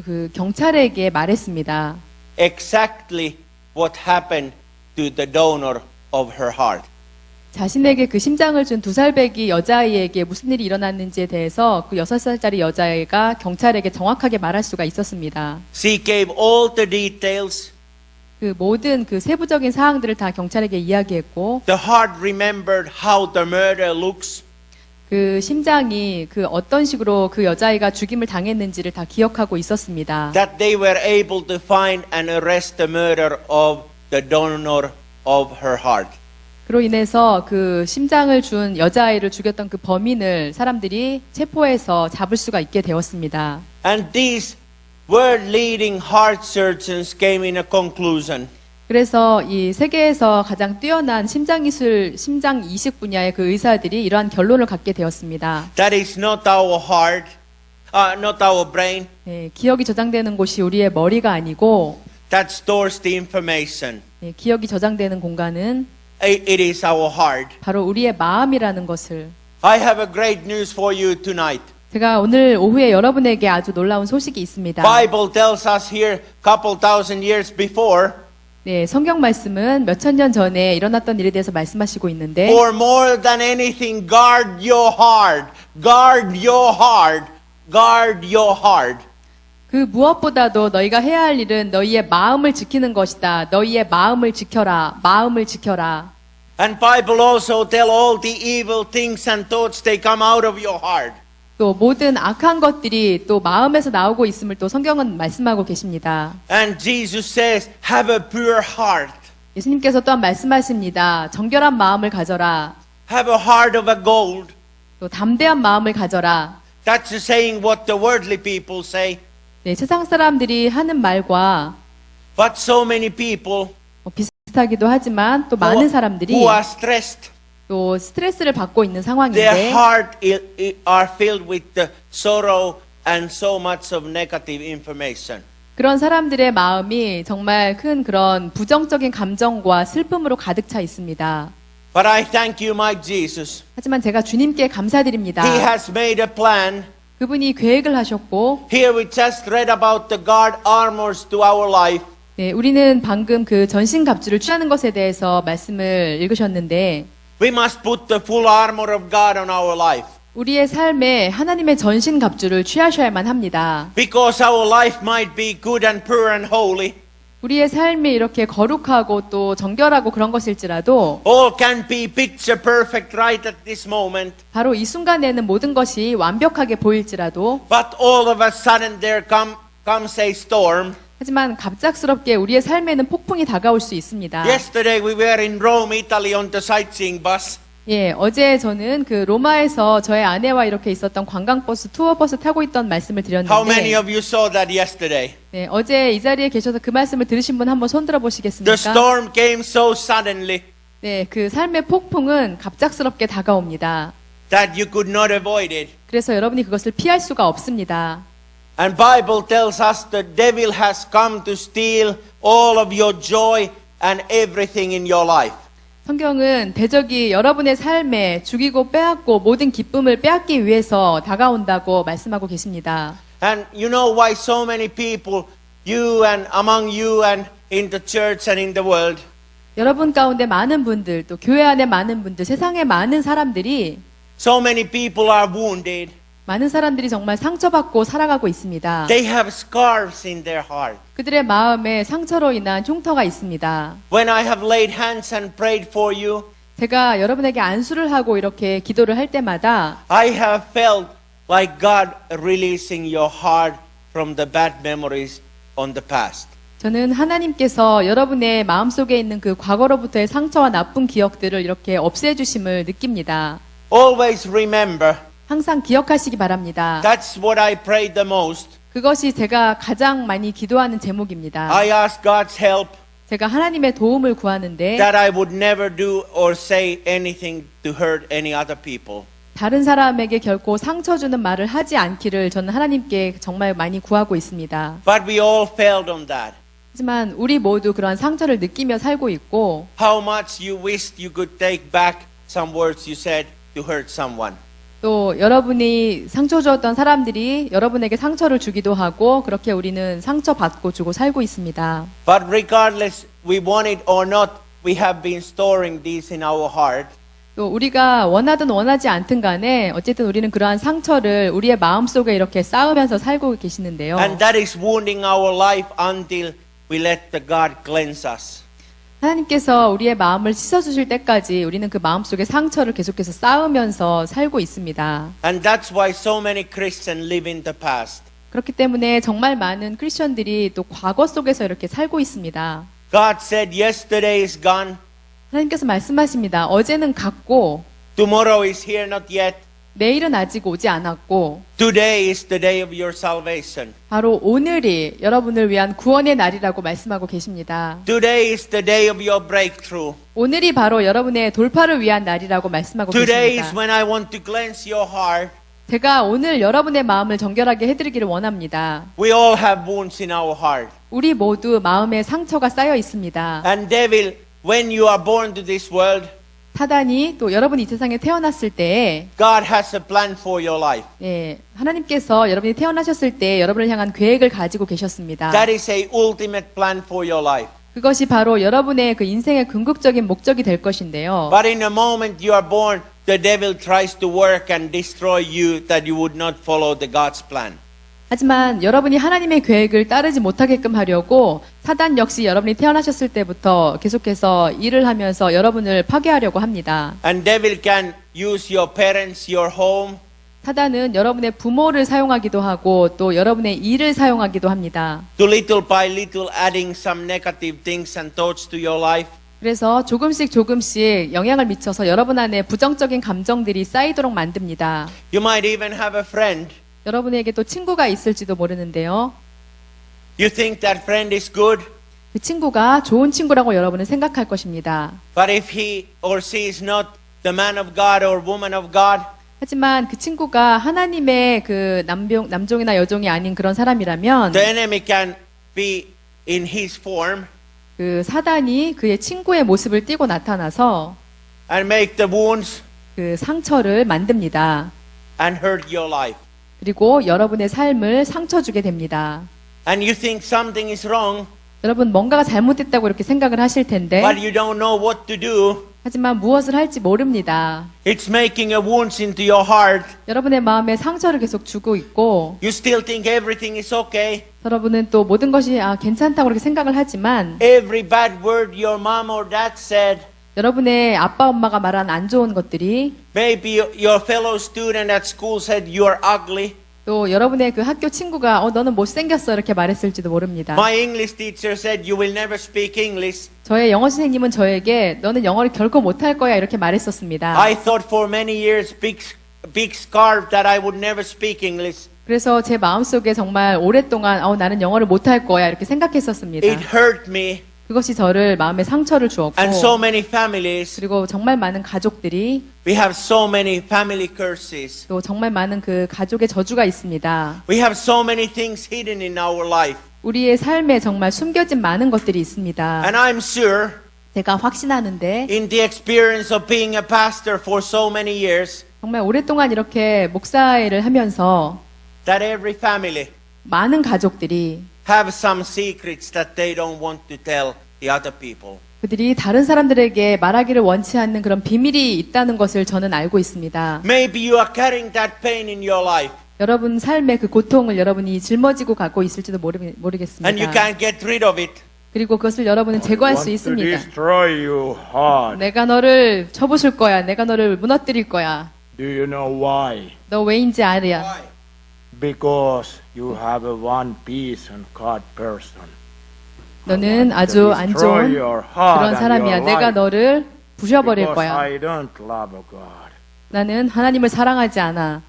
그 경찰에게 말했습니다. exactly what happened to the donor of her heart. 자신에게 그 심장을 준 2살 배기 여자아이에게 무슨 일이 일어났는지에 대해서 그 6살짜리 여자아이가 경찰에게 정확하게 말할 수가 있었습니다. She gave all the details. 그 모든 그 세부적인 사항들을 다 경찰에게 이야기했고, The heart remembered how the murder looks. 그 심장이 그 어떤 식으로 그 여자아이가 죽임을 당했는지를 다 기억하고 있었습니다. That they were able to find and arrest the murderer of the donor of her heart. 그로 인해서 그 심장을 준 여자아이를 죽였던 그 범인을 사람들이 체포해서 잡을 수가 있게 되었습니다. And these world-leading heart surgeons came in a conclusion. 그래서 이 세계에서 가장 뛰어난 심장 이식 분야의 그 의사들이 이러한 결론을 갖게 되었습니다. That is not our heart, not our brain. 네, 기억이 저장되는 곳이 우리의 머리가 아니고, That stores the information. 네, 기억이 저장되는 공간은 It is our heart. 바로 우리의 마음이라는 것을. I have a great news for you tonight. 제가 오늘 오후에 여러분에게 아주 놀라운 소식이 있습니다. Bible tells us here couple thousand years before 네, 성경 말씀은 몇천 년 전에 일어났던 일에 대해서 말씀하시고 있는데 For more than anything, guard your heart. Guard your heart. Guard your heart. 그 무엇보다도 너희가 해야 할 일은 너희의 마음을 지키는 것이다. 너희의 마음을 지켜라. 마음을 지켜라. And Bible also tell all the evil things and thoughts they come out of your heart. 또 모든 악한 것들이 또 마음에서 나오고 있음을 또 성경은 말씀하고 계십니다. And Jesus says, have a pure heart. 예수님께서 또한 말씀하십니다. 정결한 마음을 가져라. Have a heart of a gold. 또 담대한 마음을 가져라. That's the saying what the worldly people say. 네, 세상 사람들이 하는 말과 But so many people 비슷하기도 하지만 또 많은 사람들이 who are stressed, 또 스트레스를 받고 있는 their 상황인데 heart are filled with the sorrow and so much of negative information. 그런 사람들의 마음이 정말 큰 그런 부정적인 감정과 슬픔으로 가득 차 있습니다. But I thank you, my Jesus. 하지만 제가 주님께 감사드립니다. He has made a plan. 그분이 계획을 하셨고 Here we just read about the guard armors to our life. 네, 우리는 방금 그 전신 갑주를 취하는 것에 대해서 말씀을 읽으셨는데 We must put the full armor of God on our life. 우리의 삶에 하나님의 전신 갑주를 취하셔야만 합니다. Because our life might be good and pure and holy. 우리의 삶이 이렇게 거룩하고 또 정결하고 그런 것일지라도 All can be picture perfect right at this moment. 바로 이 순간에는 모든 것이 완벽하게 보일지라도 But all of a sudden there comes a storm. 하지만 갑작스럽게 우리의 삶에는 폭풍이 다가올 수 있습니다. Yesterday we were in Rome, Italy on the sightseeing bus. 예, 어제 저는 그 로마에서 저의 아내와 이렇게 있었던 관광버스, 투어버스 타고 있던 말씀을 How many 드렸는데 of you saw that yesterday? 네, 어제 이 자리에 계셔서 그 말씀을 들으신 분 한번 손 들어 The 보시겠습니까? storm came so suddenly 네, 그 삶의 폭풍은 갑작스럽게 다가옵니다. that you could not avoid it. 그래서 여러분이 그것을 피할 수가 없습니다. And Bible tells us the devil has come to steal all of your joy and everything in your life. 성경은 대적이 여러분의 삶에 죽이고 빼앗고 모든 기쁨을 빼앗기 위해서 다가온다고 말씀하고 계십니다. And you know why so many people, you and among you and in the church and in the world, 여러분 가운데 많은 분들, 또 교회 안에 많은 분들, 세상에 많은 사람들이 so many people are wounded. 많은 사람들이 정말 상처받고 살아가고 있습니다. They have scars in their heart. 그들의 마음에 상처로 인한 흉터가 있습니다. When I have laid hands and prayed for you, 제가 여러분에게 안수를 하고 이렇게 기도를 할 때마다 I have felt like God releasing your heart from the bad memories on the past. 저는 하나님께서 여러분의 마음속에 있는 그 과거로부터의 상처와 나쁜 기억들을 이렇게 없애주심을 느낍니다. Always remember, 항상 기억하시기 바랍니다. that's what I prayed the most. 그것이 제가 가장 많이 기도하는 제목입니다. I asked God's help 제가 하나님의 도움을 구하는데 that I would never do or say anything to hurt any other people. 다른 사람에게 결코 상처 주는 말을 하지 않기를 저는 하나님께 정말 많이 구하고 있습니다. But we all failed on that. 하지만 우리 모두 그런 상처를 느끼며 살고 있고 How much you wished you could take back some words you said to hurt someone. 또 여러분이 상처 주었던 사람들이 여러분에게 상처를 주기도 하고 그렇게 우리는 상처 받고 주고 살고 있습니다. But regardless we want it or not, we have been storing these in our heart. 또 우리가 원하든 원하지 않든 간에 어쨌든 우리는 그러한 상처를 우리의 마음속에 이렇게 쌓으면서 살고 계시는데요. And that is wounding our life until we let the God cleanse us. 하나님께서 우리의 마음을 씻어주실 때까지 우리는 그 마음속에 상처를 계속해서 쌓으면서 살고 있습니다. And that's why so many Christians live in the past. 그렇기 때문에 정말 많은 크리스천들이 또 과거 속에서 이렇게 살고 있습니다. God said yesterday is gone, 하나님께서 말씀하십니다. 어제는 갔고 tomorrow is here not yet. 내일은 아직 오지 않았고 Today is the day of your salvation. 바로 오늘이 여러분을 위한 구원의 날이라고 말씀하고 계십니다. Today is the day of your breakthrough. 오늘이 바로 여러분의 돌파를 위한 날이라고 말씀하고 Today is 계십니다. when I want to cleanse your heart. 제가 오늘 여러분의 마음을 정결하게 해드리기를 원합니다. We all have wounds in our heart. 우리 모두 마음에 상처가 쌓여 있습니다. And devil, when you are born to this world, 사단이 또 여러분이 이 세상에 태어났을 때 God has a plan for your life. 하나님께서 여러분이 태어나셨을 때 여러분을 향한 계획을 가지고 계셨습니다. That is a ultimate plan for your life. 그것이 바로 여러분의 그 인생의 궁극적인 목적이 될 것인데요. But in the moment you are born, the devil tries to work and destroy you that you would not follow the God's plan. 하지만 여러분이 하나님의 계획을 따르지 못하게끔 하려고 사단 역시 여러분이 태어나셨을 때부터 계속해서 일을 하면서 여러분을 파괴하려고 합니다. And devil can use your parents, your home, 사단은 여러분의 부모를 사용하기도 하고 또 여러분의 일을 사용하기도 합니다. to little by little adding some negative things and thoughts to your life. 그래서 조금씩 영향을 미쳐서 여러분 안에 부정적인 감정들이 쌓이도록 만듭니다. You might even have a friend. 여러분에게 또 친구가 있을지도 모르는데요. You think that friend is good, 그 친구가 좋은 친구라고 여러분은 생각할 것입니다. but if he or she is not the man of God or woman of God, 하지만 그 친구가 하나님의 그 남종이나 여종이 아닌 그런 사람이라면 the enemy can be in his form 그 사단이 그의 친구의 모습을 띠고 나타나서 and make the wounds 그 상처를 만듭니다. and hurt your life. 그리고 여러분의 삶을 상처 주게 됩니다. And you think something is wrong, 여러분 뭔가가 잘못됐다고 이렇게 생각을 하실 텐데 but you don't know what to do. 하지만 무엇을 할지 모릅니다. It's making a wounds into your heart. 여러분의 마음에 상처를 계속 주고 있고 You still think everything is okay. 여러분은 또 모든 것이 괜찮다고 그렇게 생각을 하지만 Every bad word your mom or dad said, 여러분의 아빠 엄마가 말한 안 좋은 것들이 maybe your fellow student at school said you are ugly. 또 여러분의 그 학교 친구가 너는 못생겼어 이렇게 말했을지도 모릅니다. My English teacher said you will never speak English. 저의 영어 선생님은 저에게 너는 영어를 결코 못할 거야 이렇게 말했었습니다. I thought for many years, big scarf, that I would never speak English. 그래서 제 마음속에 정말 오랫동안 나는 영어를 못할 거야 이렇게 생각했었습니다. It hurt me. 그것이 저를 마음에 상처를 주었고 And so many families, 그리고 정말 많은 가족들이 we have so many family curses. 또 정말 많은 그 가족의 저주가 있습니다. We have so many things hidden in our life. 우리의 삶에 정말 숨겨진 많은 것들이 있습니다. And I'm sure 제가 확신하는데 in the experience of being a pastor for so many years, 정말 오랫동안 이렇게 목사 일을 하면서 that every family 많은 가족들이 have some secrets that they don't want to tell the other people. 그들이 다른 사람들에게 말하기를 원치 않는 그런 비밀이 있다는 것을 저는 알고 있습니다. Maybe you are carrying that pain in your life 여러분 삶의 그 고통을 여러분이 짊어지고 갖고 있을지도 모르겠습니다. and you can't get rid of it. 그리고 그것을 여러분은 제거할 수 want to 있습니다. destroy you hard. 내가 너를 쳐부술 거야. 내가 너를 무너뜨릴 거야. Do you know why? 너 왜인지 알아. Because you have a one piece and God person. 너는 아주 안 좋은 그런 사람이야. 내가 너를 부셔버릴 Because 거야. I don't love God. 나는 하나님을 사랑하지 않아.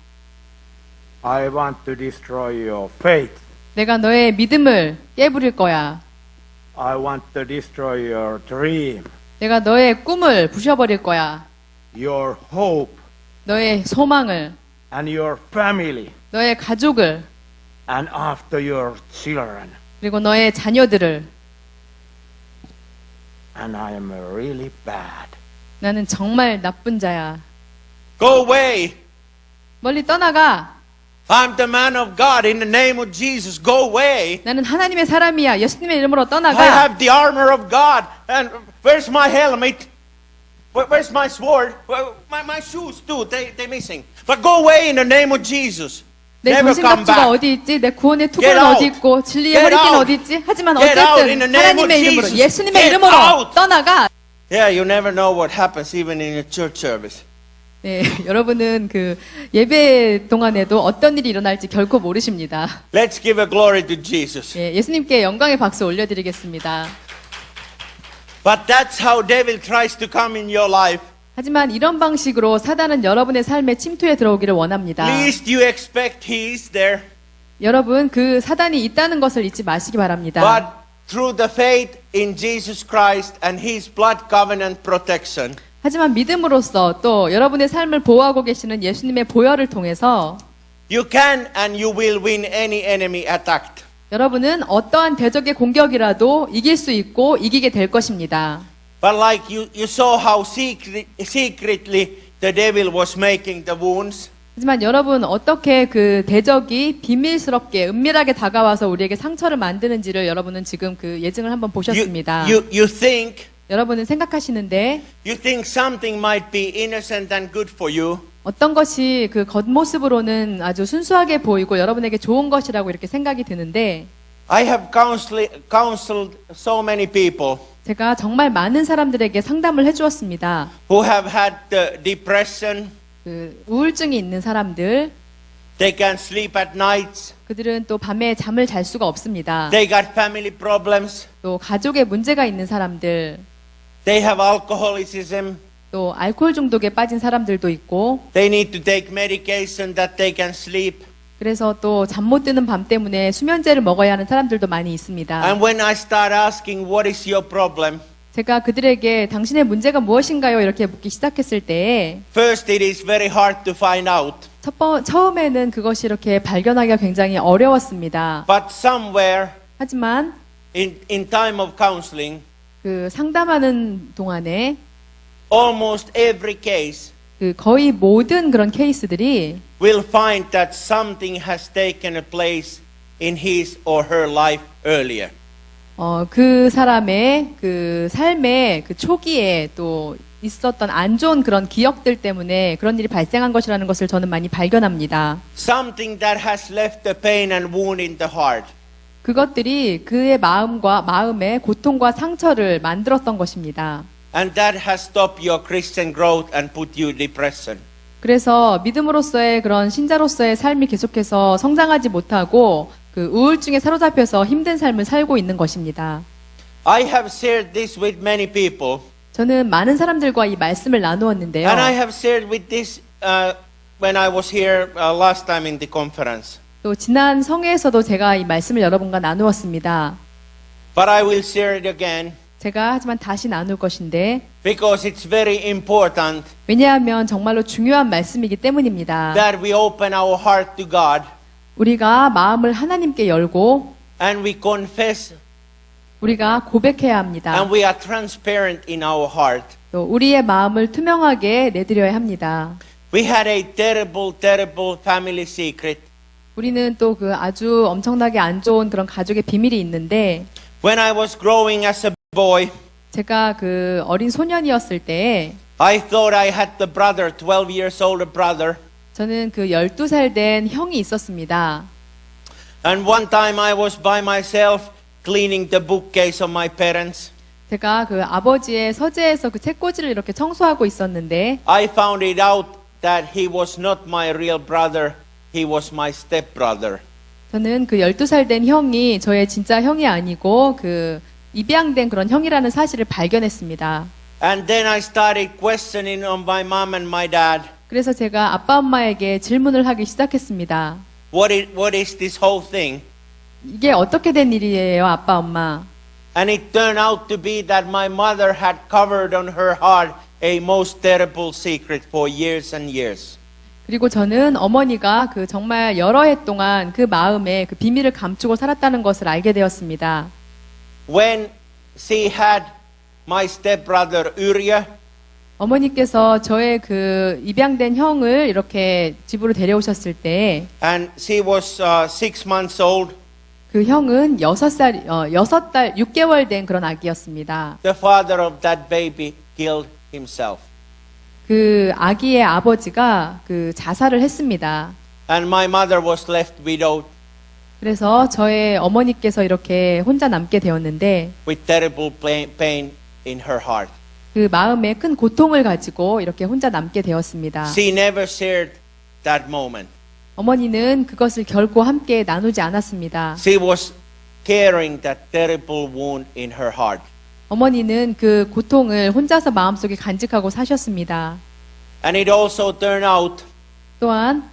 I want to destroy your faith. 내가 너의 믿음을 깨부릴 거야. I want to destroy your dream, 내가 너의 꿈을 부셔버릴 거야. your hope, 너의 소망을, and your family, 너의 가족을, and after your children. 그리고 너의 자녀들을. And I am really bad. 나는 정말 나쁜 자야. Go away. 멀리 떠나가. I'm the man of God in the name of Jesus. Go away. 나는 하나님의 사람이야. 예수님의 이름으로 I 떠나가. have the armor of God. And where's my helmet? Where's my sword? My shoes too. They're missing. But go away in the name of Jesus. 내 Never come 정신갑주가 back. 어디 있지? 내 구원의 Get 투구는 out. 어디 있고 진리의 Get 허리띠는 out. 어디 있지? 하지만 Get out in the 어쨌든 name of 하나님의 이름으로 Jesus. 예수님의 Get 이름으로 out. 떠나가. Yeah, you never know what happens even in a church service. 네, 여러분은 그 예배 동안에도 어떤 일이 일어날지 결코 모르십니다. Let's give a glory to Jesus. 예, 예수님께 영광의 박수 올려드리겠습니다. But that's how devil tries to come in your life. 하지만 이런 방식으로 사단은 여러분의 삶에 침투해 들어오기를 원합니다. Least you expect he is there. 여러분 그 사단이 있다는 것을 잊지 마시기 바랍니다. But through the faith in Jesus Christ and his blood covenant protection, 하지만 믿음으로써 또 여러분의 삶을 보호하고 계시는 예수님의 보혈을 통해서 you can and you will win any enemy attacked. 여러분은 어떠한 대적의 공격이라도 이길 수 있고 이기게 될 것입니다. But like you saw how secretly the devil was making the wounds. 하지만 여러분 어떻게 그 대적이 비밀스럽게 은밀하게 다가와서 우리에게 상처를 만드는지를 여러분은 지금 그 예증을 한번 보셨습니다. You think 여러분은 생각하시는데 something might be innocent and good for you, 어떤 것이 그 겉모습으로는 아주 순수하게 보이고 여러분에게 좋은 것이라고 이렇게 생각이 드는데 I have counseled so many people 제가 정말 많은 사람들에게 상담을 해주었습니다. who have had depression, 그 우울증이 있는 사람들, they can't sleep at nights, 그들은 또 밤에 잠을 잘 수가 없습니다. they got family problems, 또 가족에 문제가 있는 사람들, they have alcoholism, 또 알코올 중독에 빠진 사람들도 있고, they need to take medication that they can sleep. 그래서 또 잠 못 드는 밤 때문에 수면제를 먹어야 하는 사람들도 많이 있습니다. And when I start asking, what is your problem? 제가 그들에게 당신의 문제가 무엇인가요? 이렇게 묻기 시작했을 때 First, it is very hard to find out. 처음에는 그것이 이렇게 발견하기가 굉장히 어려웠습니다. But somewhere 하지만 in time of counseling, 그 상담하는 동안에 almost every case 그 거의 모든 그런 케이스들이 will find that something has taken a place in his or her life earlier. 그 사람의 그 삶의 그 초기에 또 있었던 안 좋은 그런 기억들 때문에 그런 일이 발생한 것이라는 것을 저는 많이 발견합니다. Something that has left a pain and wound in the heart. 그것들이 그의 마음에 고통과 상처를 만들었던 것입니다. And that has stopped your Christian growth and put you in depression. 그래서 믿음으로서의 그런 신자로서의 삶이 계속해서 성장하지 못하고 그 우울증에 사로잡혀서 힘든 삶을 살고 있는 것입니다. I have shared this with many people. 저는 많은 사람들과 이 말씀을 나누었는데요. And I have shared with this when I was here last time in the conference. 또 지난 성회에서도 제가 이 말씀을 여러분과 나누었습니다. But I will share it again 제가 하지만 다시 나눌 것인데 because it's very important 왜냐하면 정말로 중요한 말씀이기 때문입니다. that we open our heart to God 우리가 마음을 하나님께 열고 and we confess 우리가 고백해야 합니다. and we are transparent in our heart. 또 우리의 마음을 투명하게 내드려야 합니다. We had a terrible family secret. 우리는 또 그 아주 엄청나게 안 좋은 그런 가족의 비밀이 있는데 When I was growing as a boy, 제가 그 어린 소년이었을 때 I thought I had the brother, 12 years older brother. 저는 그 12살 된 형이 있었습니다. And one time I was by myself cleaning the bookcase of my parents. 제가 그 아버지의 서재에서 그 책꽂이를 이렇게 청소하고 있었는데 I found it out that he was not my real brother. He was my stepbrother. 저는 그 12살 된 형이 저의 진짜 형이 아니고 그 입양된 그런 형이라는 사실을 발견했습니다. And then I started questioning on my mom and my dad. 그래서 제가 아빠 엄마에게 질문을 하기 시작했습니다. What is this whole thing? 이게 어떻게 된 일이에요, 아빠 엄마? And it turned out to be that my mother had covered on her heart a most terrible secret for years and years. 그리고 저는 어머니가 그 정말 여러 해 동안 그 마음에 그 비밀을 감추고 살았다는 것을 알게 되었습니다. When she had my stepbrother Uriah, 어머니께서 저의 그 입양된 형을 이렇게 집으로 데려오셨을 때 그 and she was 6 months old, 형은 6달 6개월 된 그런 아기였습니다. the father of that baby killed himself. 그 아기의 아버지가 그 자살을 했습니다. And my mother was left widowed 그래서 저의 어머니께서 이렇게 혼자 남게 되었는데 with terrible pain in her heart. 그 마음에 큰 고통을 가지고 이렇게 혼자 남게 되었습니다. She never shared that moment. 어머니는 그것을 결코 함께 나누지 않았습니다. She was carrying that terrible wound in her heart. 어머니는 그 고통을 혼자서 마음속에 간직하고 사셨습니다. And it also turned out 또한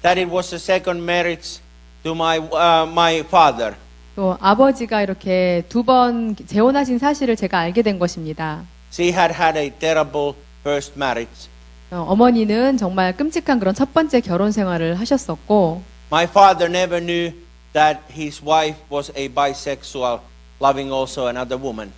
that it was a second marriage to my father. 또 아버지가 이렇게 2번 재혼하신 사실을 제가 알게 된 것입니다. She had had a terrible first marriage. 어머니는 정말 끔찍한 그런 첫 번째 결혼 생활을 하셨었고 My father never knew that his wife was a bisexual, loving also another woman.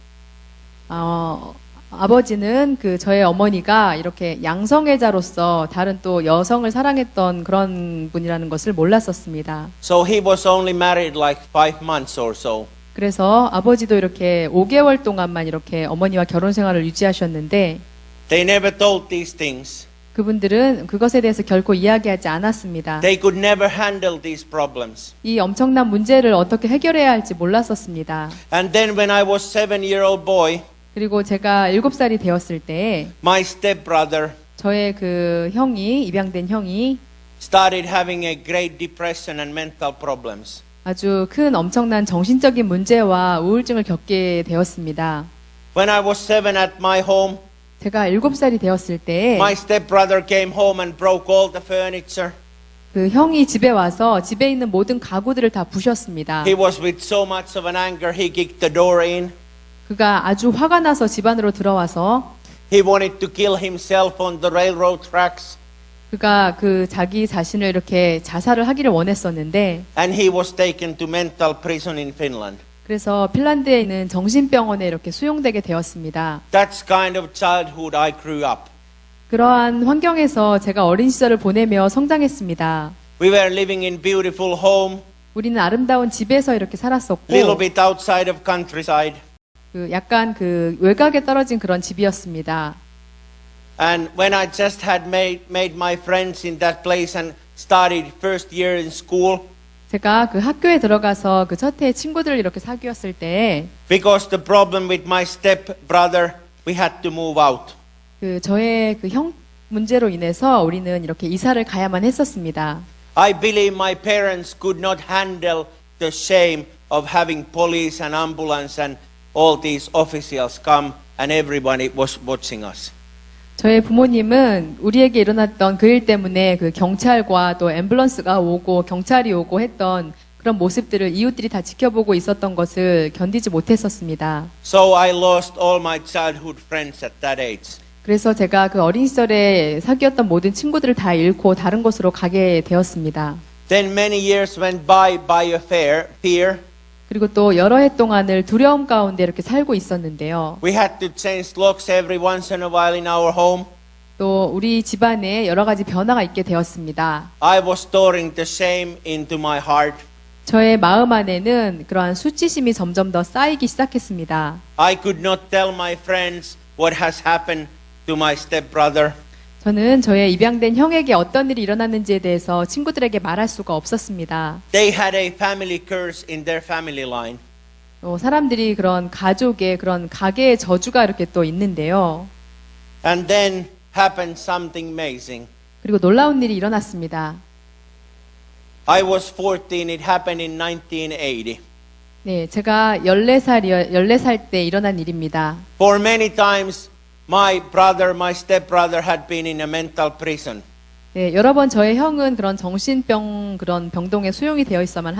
아버지는 그 저의 어머니가 이렇게 양성애자로서 다른 또 여성을 사랑했던 그런 분이라는 것을 몰랐었습니다. So he was only married like 5 months or so. 그래서 아버지도 이렇게 5개월 동안만 이렇게 어머니와 결혼 생활을 유지하셨는데 They never told these things. 그분들은 그것에 대해서 결코 이야기하지 않았습니다. They could never handle these problems. 이 엄청난 문제를 어떻게 해결해야 할지 몰랐었습니다. And then when I was 7-year-old boy, 그리고 제가 7살이 되었을 때 my stepbrother 저의 그 형이 입양된 형이 started having a great depression and mental problems. 아주 큰 엄청난 정신적인 문제와 우울증을 겪게 되었습니다. When I was 7 at my home, 제가 7살이 되었을 때 my stepbrother came home and broke all the furniture. 그 형이 집에 와서 집에 있는 모든 가구들을 다 부셨습니다. He was with so much of an anger, he kicked the door in. 그가 아주 화가 나서 집 안으로 들어와서 He wanted to kill himself on the railroad tracks. 그가 그 자기 자신을 이렇게 자살을 하기를 원했었는데 And he was taken to mental prison in Finland. 그래서 핀란드에 있는 정신병원에 이렇게 수용되게 되었습니다. That's kind of childhood I grew up. 그러한 환경에서 제가 어린 시절을 보내며 성장했습니다. We were living in beautiful home, 우리는 아름다운 집에서 이렇게 살았었고 little bit outside of countryside. 그 약간 그 외곽에 떨어진 그런 집이었습니다. And when I just had made my friends in that place and started first year in school, 제가 그 학교에 들어가서 그 첫 해에 친구들을 이렇게 사귀었을 때 because the problem with my stepbrother, we had to move out. 그 저의 그 형 문제로 인해서 우리는 이렇게 이사를 가야만 했었습니다. I believe my parents could not handle the shame of having police and ambulance and all these officials come and everybody was watching us. 저의 부모님은 우리에게 일어났던 그 일 때문에 그 경찰과 또 앰뷸런스가 오고 경찰이 오고 했던 그런 모습들을 이웃들이 다 지켜보고 있었던 것을 견디지 못했었습니다. So I lost all my childhood friends at that age. 그래서 제가 그 어린 시절에 사귀었던 모든 친구들을 다 잃고 다른 곳으로 가게 되었습니다. Then many years went by a fear. 그리고 또 여러 해 동안을 두려움 가운데 이렇게 살고 있었는데요. We had to change locks every once in a while in our home. 또 우리 집안에 여러 가지 변화가 있게 되었습니다. I was storing the shame into my heart. 저의 마음 안에는 그러한 수치심이 점점 더 쌓이기 시작했습니다. I could not tell my friends what has happened to my stepbrother. 저는 저의 입양된 형에게 어떤 일이 일어났는지에 대해서 친구들에게 말할 수가 없었습니다. They had a family curse in their family line. 사람들이 그런 가족의 그런 가계의 저주가 이렇게 또 있는데요. And then happened something amazing. 그리고 놀라운 일이 일어났습니다. I was 14, it happened in 1980. 네, 제가 14살 때 일어난 일입니다. For many times, my stepbrother had been in a mental prison. 네, 여러 번 저의 형은 그런 정신병 그런 병동에 수용이 되어야만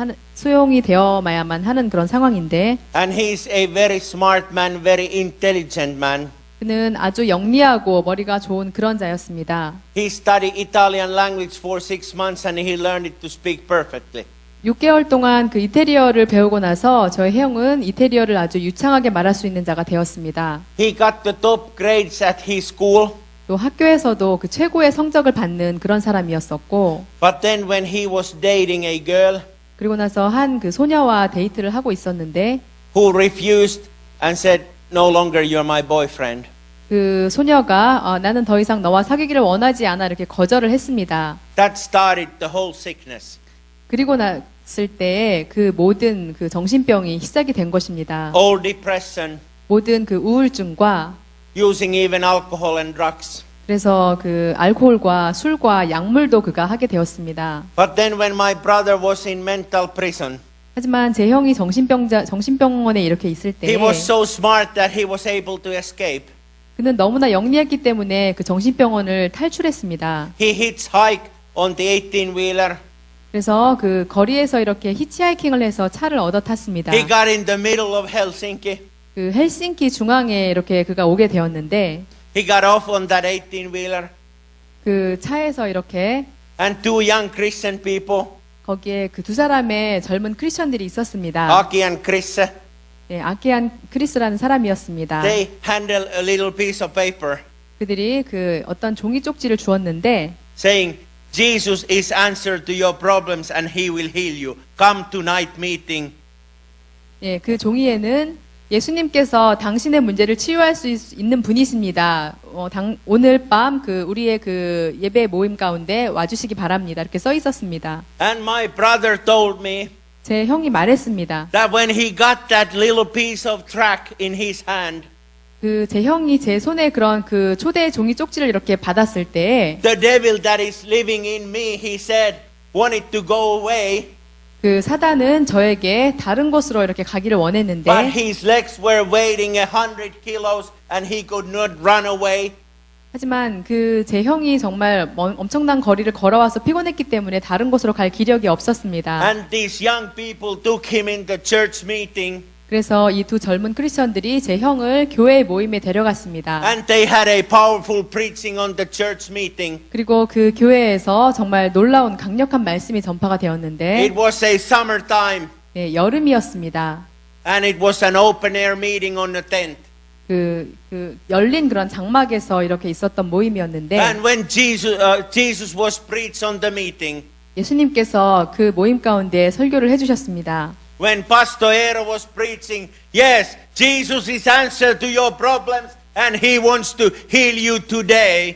하는 그런 상황인데 And he's a very smart man, very intelligent man. 그는 아주 영리하고 머리가 좋은 그런 자였습니다. He studied Italian language for 6 months and he learned it to speak perfectly. 6개월 동안 그 이태리어를 배우고 나서 저의 형은 이태리어를 아주 유창하게 말할 수 있는 자가 되었습니다. He got the top grades at his school. 또 학교에서도 그 최고의 성적을 받는 그런 사람이었었고 But then when he was dating a girl 그리고 나서 한 그 소녀와 데이트를 하고 있었는데 who refused and said, no longer you're my boyfriend. 그 소녀가 나는 더 이상 너와 사귀기를 원하지 않아 이렇게 거절을 했습니다. That started the whole sickness. 그리고 났을 때 그 모든 그 정신병이 시작이 된 것입니다. All depression, 모든 그 우울증과 using even alcohol and drugs. 그래서 그 알코올과 술과 약물도 그가 하게 되었습니다. But then when my brother was in mental prison, 하지만 제 형이 정신병원에 이렇게 있을 때 he was so smart that he was able to escape. 그는 너무나 영리했기 때문에 그 정신병원을 탈출했습니다. He hitchhiked on the 18-wheeler. 그래서 그 거리에서 이렇게 히치하이킹을 해서 차를 얻어 탔습니다. He got in the middle of Helsinki. 그 헬싱키 중앙에 이렇게 그가 오게 되었는데 He got off on that 18-wheeler. 그 차에서 이렇게 And 2 young Christian people, 거기에 그 두 사람의 젊은 크리스천들이 있었습니다. Aki and Chris, 네, 아케안 크리스라는 사람이었습니다. They handled a little piece of paper 그들이 그 어떤 종이 쪽지를 주었는데 saying, Jesus is answer to your problems and he will heal you. Come to night meeting. 예, 그 종이에는 예수님께서 당신의 문제를 치유할 수 있는 분이십니다. 오늘 밤 그 우리의 그 예배 모임 가운데 와주시기 바랍니다. 이렇게 써 있었습니다. And my brother told me 제 형이 말했습니다. that when he got that little piece of track in his hand, 그 제 형이 제 손에 그런 그 초대 종이 쪽지를 이렇게 받았을 때 the devil that is living in me, he said, wanted to go away, 그 사단은 저에게 다른 곳으로 이렇게 가기를 but 원했는데 his legs were weighing 100 kilos and he could not run away. 하지만 그 제 형이 정말 엄청난 거리를 걸어와서 피곤했기 때문에 다른 곳으로 갈 기력이 없었습니다. And these young people took him in the church meeting 그래서 이 두 젊은 크리스천들이 제 형을 교회 모임에 데려갔습니다. and they had a powerful preaching on the church meeting. 그리고 그 교회에서 정말 놀라운 강력한 말씀이 전파가 되었는데 It was a summertime 네, 여름이었습니다. and it was an open air meeting on a tent. 그 열린 그런 장막에서 이렇게 있었던 모임이었는데 And when Jesus was preached on the meeting, 예수님께서 그 모임 가운데 설교를 해주셨습니다. when Pastor Ero was preaching, yes, Jesus is answer to your problems and he wants to heal you today.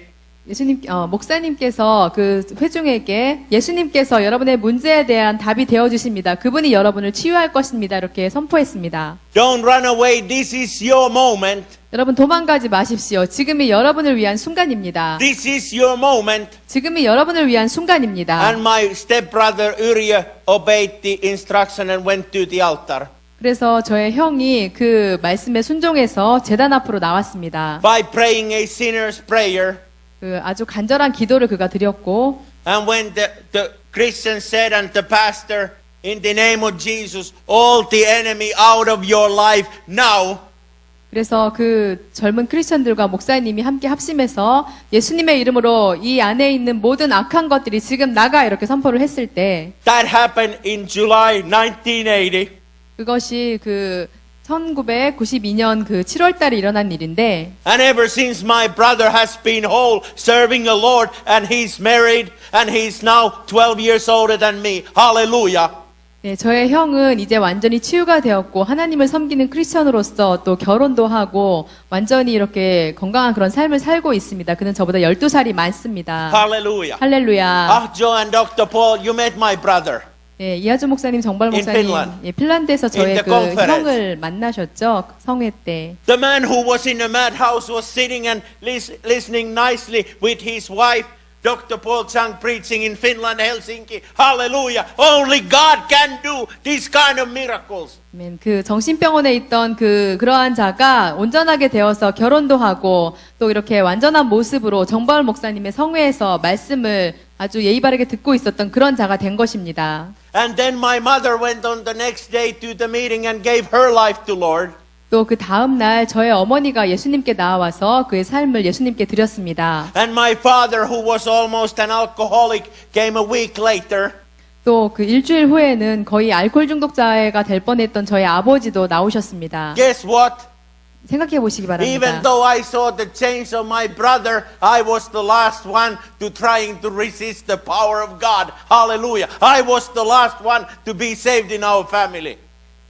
목사님께서 그 회중에게 예수님께서 여러분의 문제에 대한 답이 되어 주십니다. 그분이 여러분을 치유할 것입니다. 이렇게 선포했습니다. Don't run away. This is your moment. 여러분 도망가지 마십시오. 지금이 여러분을 위한 순간입니다. This is your moment. 지금이 여러분을 위한 순간입니다. And my stepbrother Uriah obeyed the instruction and went to the altar. 그래서 저의 형이 그 말씀에 순종해서 제단 앞으로 나왔습니다. By praying a sinner's prayer. 그 아주 간절한 기도를 그가 드렸고 And when the Christian said and the pastor, in the name of Jesus, all the enemy out of your life now. 그래서 그 젊은 크리스천들과 목사님이 함께 합심해서 예수님의 이름으로 이 안에 있는 모든 악한 것들이 지금 나가 이렇게 선포를 했을 때 That happened in July 1980. 그것이 그 1992년 그 7월 달에 일어난 일인데 And ever since my brother has been whole, serving the Lord, and he's married, and he's now 12 years older than me. Hallelujah. 네, 저의 형은 이제 완전히 치유가 되었고 하나님을 섬기는 크리스천으로서 또 결혼도 하고 완전히 이렇게 건강한 그런 삶을 살고 있습니다. 그는 저보다 12살이 많습니다. Hallelujah. 할렐루야. Joe and Dr. Paul, you met my brother. 예, 이하주 목사님, 정발 In 목사님, Finland. 예, 핀란드에서 In 저의 the 그 conference. 형을 만나셨죠? 성회 때. The man who was in the madhouse was sitting and listening nicely with his wife, Dr. Paul Chang, preaching in Finland, Helsinki. Hallelujah. Only God can do these kind of miracles. 아멘. 그 정신병원에 있던 그러한 자가 온전하게 되어서 결혼도 하고 또 이렇게 완전한 모습으로 정발 목사님의 성회에서 말씀을 아주 예의 바르게 듣고 있었던 그런 자가 된 것입니다. And then my mother went on the next day to the meeting and gave her life to Lord. 또 그 다음 날 저의 어머니가 예수님께 나와서 그의 삶을 예수님께 드렸습니다. And my father, who was almost an alcoholic, came a week later. 또 그 일주일 후에는 거의 알코올 중독자가 될 뻔했던 저의 아버지도 나오셨습니다. Guess what? 생각해 보시기 Even 바랍니다. though I saw the change of my brother, I was the last one to trying to resist the power of God. Hallelujah. I was the last one to be saved in our family.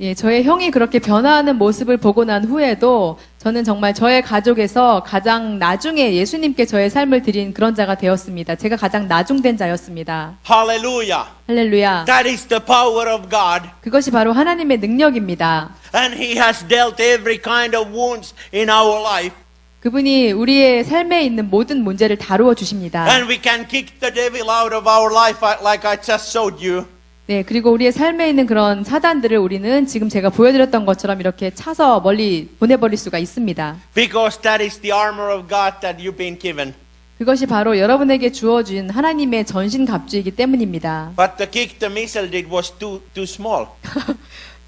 예, 저의 형이 그렇게 변화하는 모습을 보고 난 후에도 저는 정말 저의 가족에서 가장 나중에 예수님께 저의 삶을 드린 그런 자가 되었습니다. 제가 가장 나중된 자였습니다. Hallelujah. 할렐루야. That is the power of God. 그것이 바로 하나님의 능력입니다. And He has dealt every kind of wounds in our life. 그분이 우리의 삶에 있는 모든 문제를 다루어 주십니다. And we can kick the devil out of our life like I just showed you. 네, 그리고 우리의 삶에 있는 그런 사단들을 우리는 지금 제가 보여드렸던 것처럼 이렇게 차서 멀리 보내버릴 수가 있습니다. Because that is the armor of God that you've been given. 그것이 바로 여러분에게 주어진 하나님의 전신 갑주이기 때문입니다. But the kick the missile did was too small.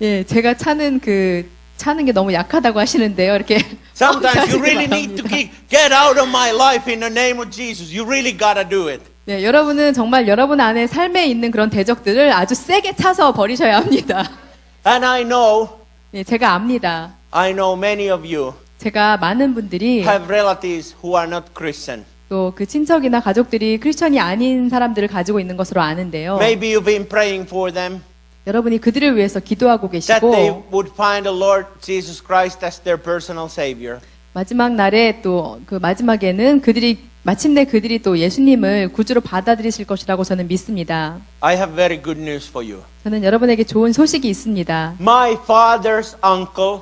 예, 제가 차는 게 너무 약하다고 하시는데요. 이렇게 Sometimes you really need to get out of my life in the name of Jesus. You really gotta do it. 네, 여러분은 정말 여러분 안에 삶에 있는 그런 대적들을 아주 세게 차서 버리셔야 합니다. And I know 네, 제가 압니다. I know many of you 제가 많은 분들이 have relatives who are not Christian. 또 그 친척이나 가족들이 크리스천이 아닌 사람들을 가지고 있는 것으로 아는데요. Maybe you've been praying for them 여러분이 그들을 위해서 기도하고 that they 계시고 would find the Lord Jesus Christ as their personal Savior. 마지막 날에 또 그 마지막에는 마침내 그들이 또 예수님을 구주로 받아들이실 것이라고 저는 믿습니다. I have very good news for you. 저는 여러분에게 좋은 소식이 있습니다. My father's uncle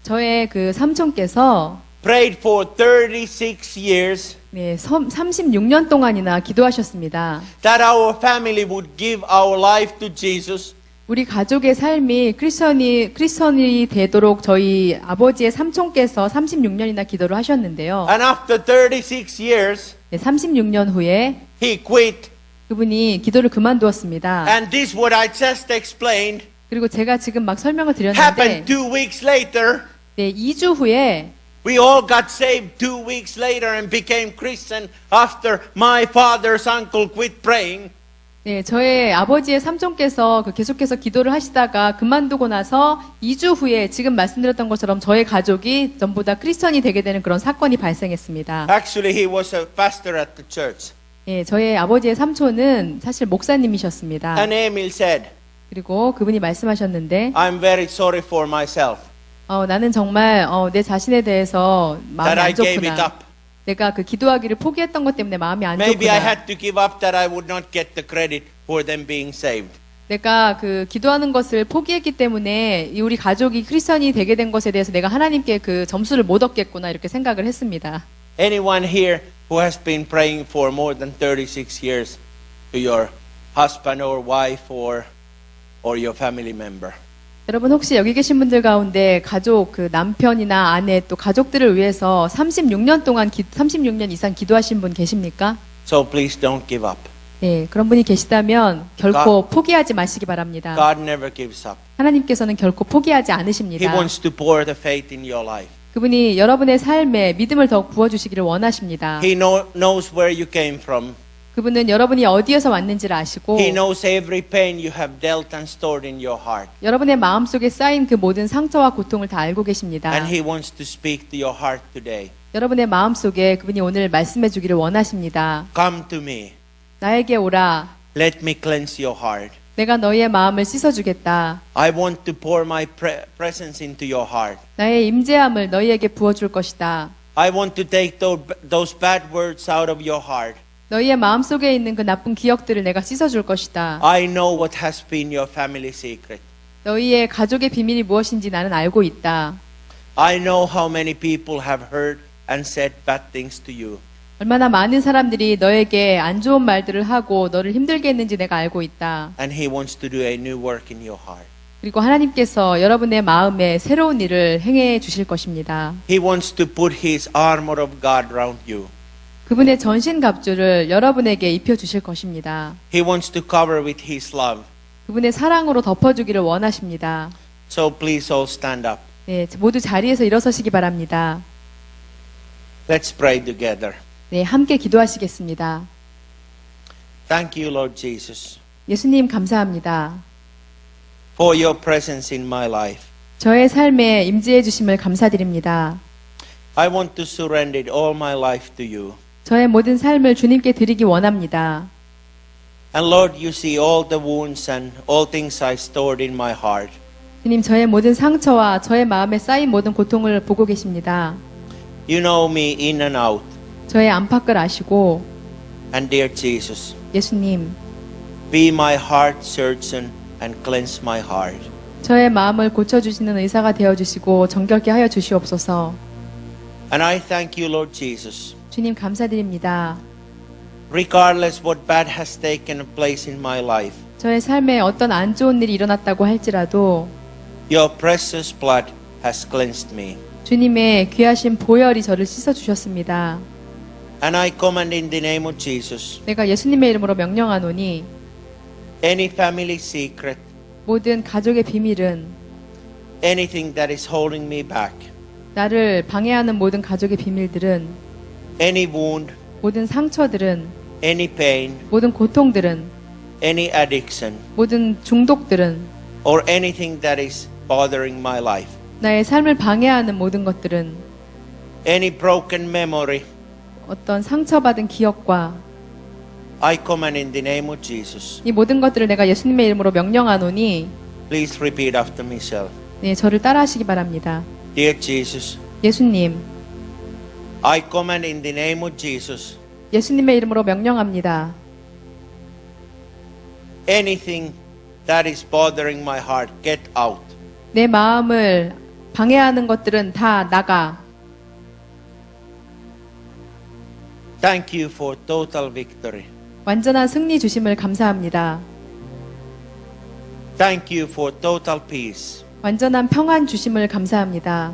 저의 그 삼촌께서 prayed for 36 years 네, 36년 동안이나 기도하셨습니다. that our family would give our life to Jesus. 우리 가족의 삶이 크리스천이 되도록 저희 아버지의 삼촌께서 36년이나 기도를 하셨는데요. And after 36 years, 네, 36년 후에 he quit. 그분이 기도를 그만두었습니다. And this what I just explained 그리고 제가 지금 막 설명을 드렸는데 happened 2 weeks later. 네, 2주 후에 We all got saved 2 weeks later and became Christian after my father's uncle quit praying. 네, 저의 아버지의 삼촌께서 계속해서 기도를 하시다가 그만두고 나서 2주 후에 지금 말씀드렸던 것처럼 저의 가족이 전부 다 크리스천이 되게 되는 그런 사건이 발생했습니다. Actually, he was a pastor at the church. 예, 저의 아버지의 삼촌은 사실 목사님이셨습니다. And Emil said, 그리고 그분이 말씀하셨는데 I'm very sorry for myself 나는 정말 내 자신에 대해서 마음이 that I 안 gave it 좋구나. up. 내가 그 기도하기를 포기했던 것 때문에 마음이 안 Maybe I 좋구나. had to give up that I would not get the credit for them being saved. 내가 그 기도하는 것을 포기했기 때문에 이 우리 가족이 크리스천이 되게 된 것에 대해서 내가 하나님께 그 점수를 못 얻겠구나 이렇게 생각을 했습니다. Anyone here who has been praying for more than 36 years to your husband or wife or your family member? 여러분 혹시 여기 계신 분들 가운데 가족 그 남편이나 아내 또 가족들을 위해서 36년 이상 기도하신 분 계십니까? So please don't give up. 네, 그런 분이 계시다면 결코 포기하지 마시기 바랍니다. God never gives up. 하나님께서는 결코 포기하지 He 않으십니다. wants to pour the faith in your life. 그분이 여러분의 삶에 믿음을 더욱 부어주시기를 원하십니다. He knows where you came from. 그분은 여러분이 어디에서 왔는지를 아시고 He knows every pain you have dealt and stored in your heart. 여러분의 마음속에 쌓인 그 모든 상처와 고통을 다 알고 계십니다. And He wants to speak to your heart today. 여러분의 마음속에 그분이 오늘 말씀해 주기를 원하십니다. Come to me. 나에게 오라. Let me cleanse your heart. 내가 너희의 마음을 씻어주겠다. I want to pour my presence into your heart. 나의 임재함을 너희에게 부어줄 것이다. I want to take those bad words out of your heart. 너희의 마음속에 있는 그 나쁜 기억들을 내가 씻어줄 것이다. I know what has been your family secret. 너희의 가족의 비밀이 무엇인지 나는 알고 있다. I know how many people have heard and said bad things to you. 얼마나 많은 사람들이 너에게 안 좋은 말들을 하고 너를 힘들게 했는지 내가 알고 있다. And He wants to do a new work in your heart. 그리고 하나님께서 여러분의 마음에 새로운 일을 행해 주실 것입니다. He wants to put His armor of God around you. 그분의 전신갑주를 여러분에게 입혀 주실 것입니다. He wants to cover with His love. 그분의 사랑으로 덮어주기를 원하십니다. So please all stand up. 네, 모두 자리에서 일어서시기 바랍니다. Let's pray together. 네, 함께 기도하시겠습니다. Thank you, Lord Jesus, 예수님 감사합니다. for your presence in my life. 저의 삶에 임재해 주심을 감사드립니다. I want to surrender all my life to you. 저의 모든 삶을 주님께 드리기 원합니다. And Lord, you see all the wounds and all things I stored in my heart. 주님, 저의 모든 상처와 저의 마음에 쌓인 모든 고통을 보고 계십니다. You know me in and out. 저의 안팎을 아시고 And dear Jesus, 예수님, be my heart surgeon and cleanse my heart. 저의 마음을 고쳐주시는 의사가 되어주시고 정결케 하여 주시옵소서. And I thank you, Lord Jesus. 주님 감사드립니다. Regardless what bad has taken place in my life, 저의 삶에 어떤 안 좋은 일이 일어났다고 할지라도 your precious blood has cleansed me. 주님의 귀하신 보혈이 저를 씻어주셨습니다. And I command in the name of Jesus, 내가 예수님의 이름으로 명령하노니 any family secret, 모든 가족의 비밀은 anything that is holding me back, 나를 방해하는 모든 가족의 비밀들은 any wound, 모든 상처들은 any pain, 모든 고통들은 any addiction, 모든 중독들은 or anything that is bothering my life, 나의 삶을 방해하는 모든 것들은 any broken memory, 어떤 상처받은 기억과 I command in the name of Jesus. 이 모든 것들을 내가 예수님의 이름으로 명령하노니 Please repeat after me, sir. 네, 저를 따라하시기 바랍니다. Dear Jesus, 예수님, I command in the name of Jesus, 예수님의 이름으로 명령합니다. anything that is bothering my heart, get out. 내 마음을 방해하는 것들은 다 나가. Thank you for total victory. 완전한 승리 주심을 감사합니다. Thank you for total peace. 완전한 평안 주심을 감사합니다.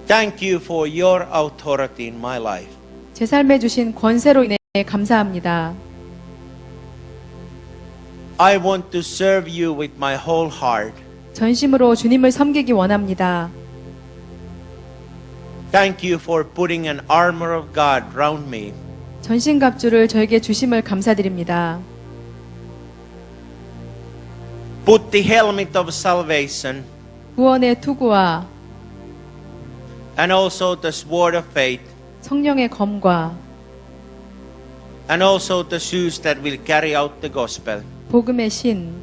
Thank you for your authority in my life. 제 삶에 주신 권세로 인해 감사합니다. I want to serve you with my whole heart. 전심으로 주님을 섬기기 원합니다. Thank you for putting an armor of God round me. 전신갑주를 저에게 주심을 감사드립니다. Put the helmet of salvation 구원의 투구와 and also the sword of faith 성령의 검과 and also the shoes that will carry out the gospel 복음의 신,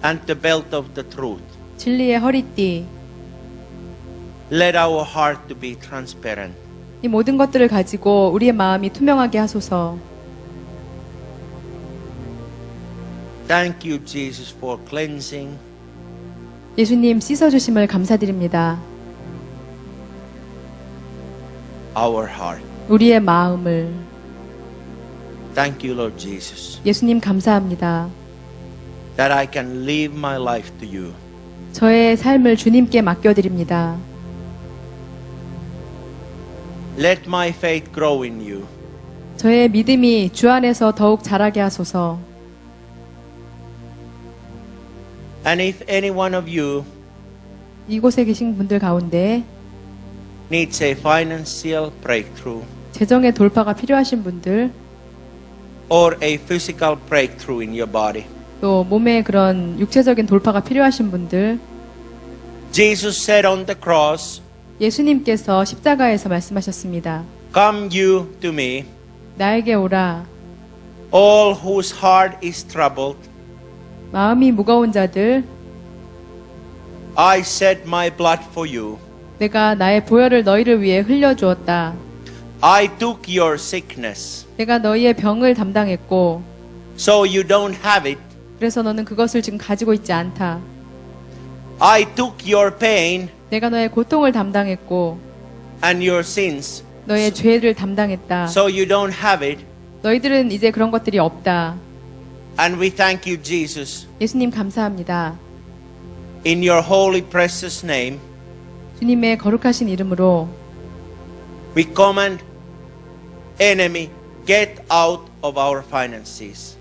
and the belt of the truth. 진리의 허리띠, Let our heart to be transparent. 이 모든 것들을 가지고 우리의 마음이 투명하게 하소서. Thank you, Jesus, for cleansing 예수님 씻어주심을 감사드립니다. our heart. 우리의 마음을. Thank you, Lord Jesus, 예수님 감사합니다. that I can live my life to you. 저의 삶을 주님께 맡겨드립니다. Let my faith grow in you. 저의 믿음이 주 안에서 더욱 자라게 하소서. And if any one of you 이곳에 계신 분들 가운데 needs a financial breakthrough 재정의 돌파가 필요하신 분들, or a physical breakthrough in your body, 또 몸에 그런 육체적인 돌파가 필요하신 분들, Jesus said on the cross, 예수님께서 십자가에서 말씀하셨습니다. Come you to me, 나에게 오라. all whose heart is troubled. 마음이 무거운 자들, I shed my blood for you. 내가 나의 보혈을 너희를 위해 흘려주었다. I took your sickness, 내가 너희의 병을 담당했고, so you don't have it. 그래서 너는 그것을 지금 가지고 있지 않다. I took your pain 내가 너의 고통을 담당했고, and your sins, 너의 죄를 담당했다. so you don't have it. 너희들은 이제 그런 것들이 없다. And we thank you, Jesus, 예수님 감사합니다. in your holy precious name. 주님의 거룩하신 이름으로 We command enemy, get out of our finances.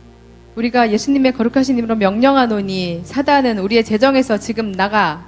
우리가 예수님의 거룩하신 이름으로 명령하노니 사단은 우리의 재정에서 지금 나가.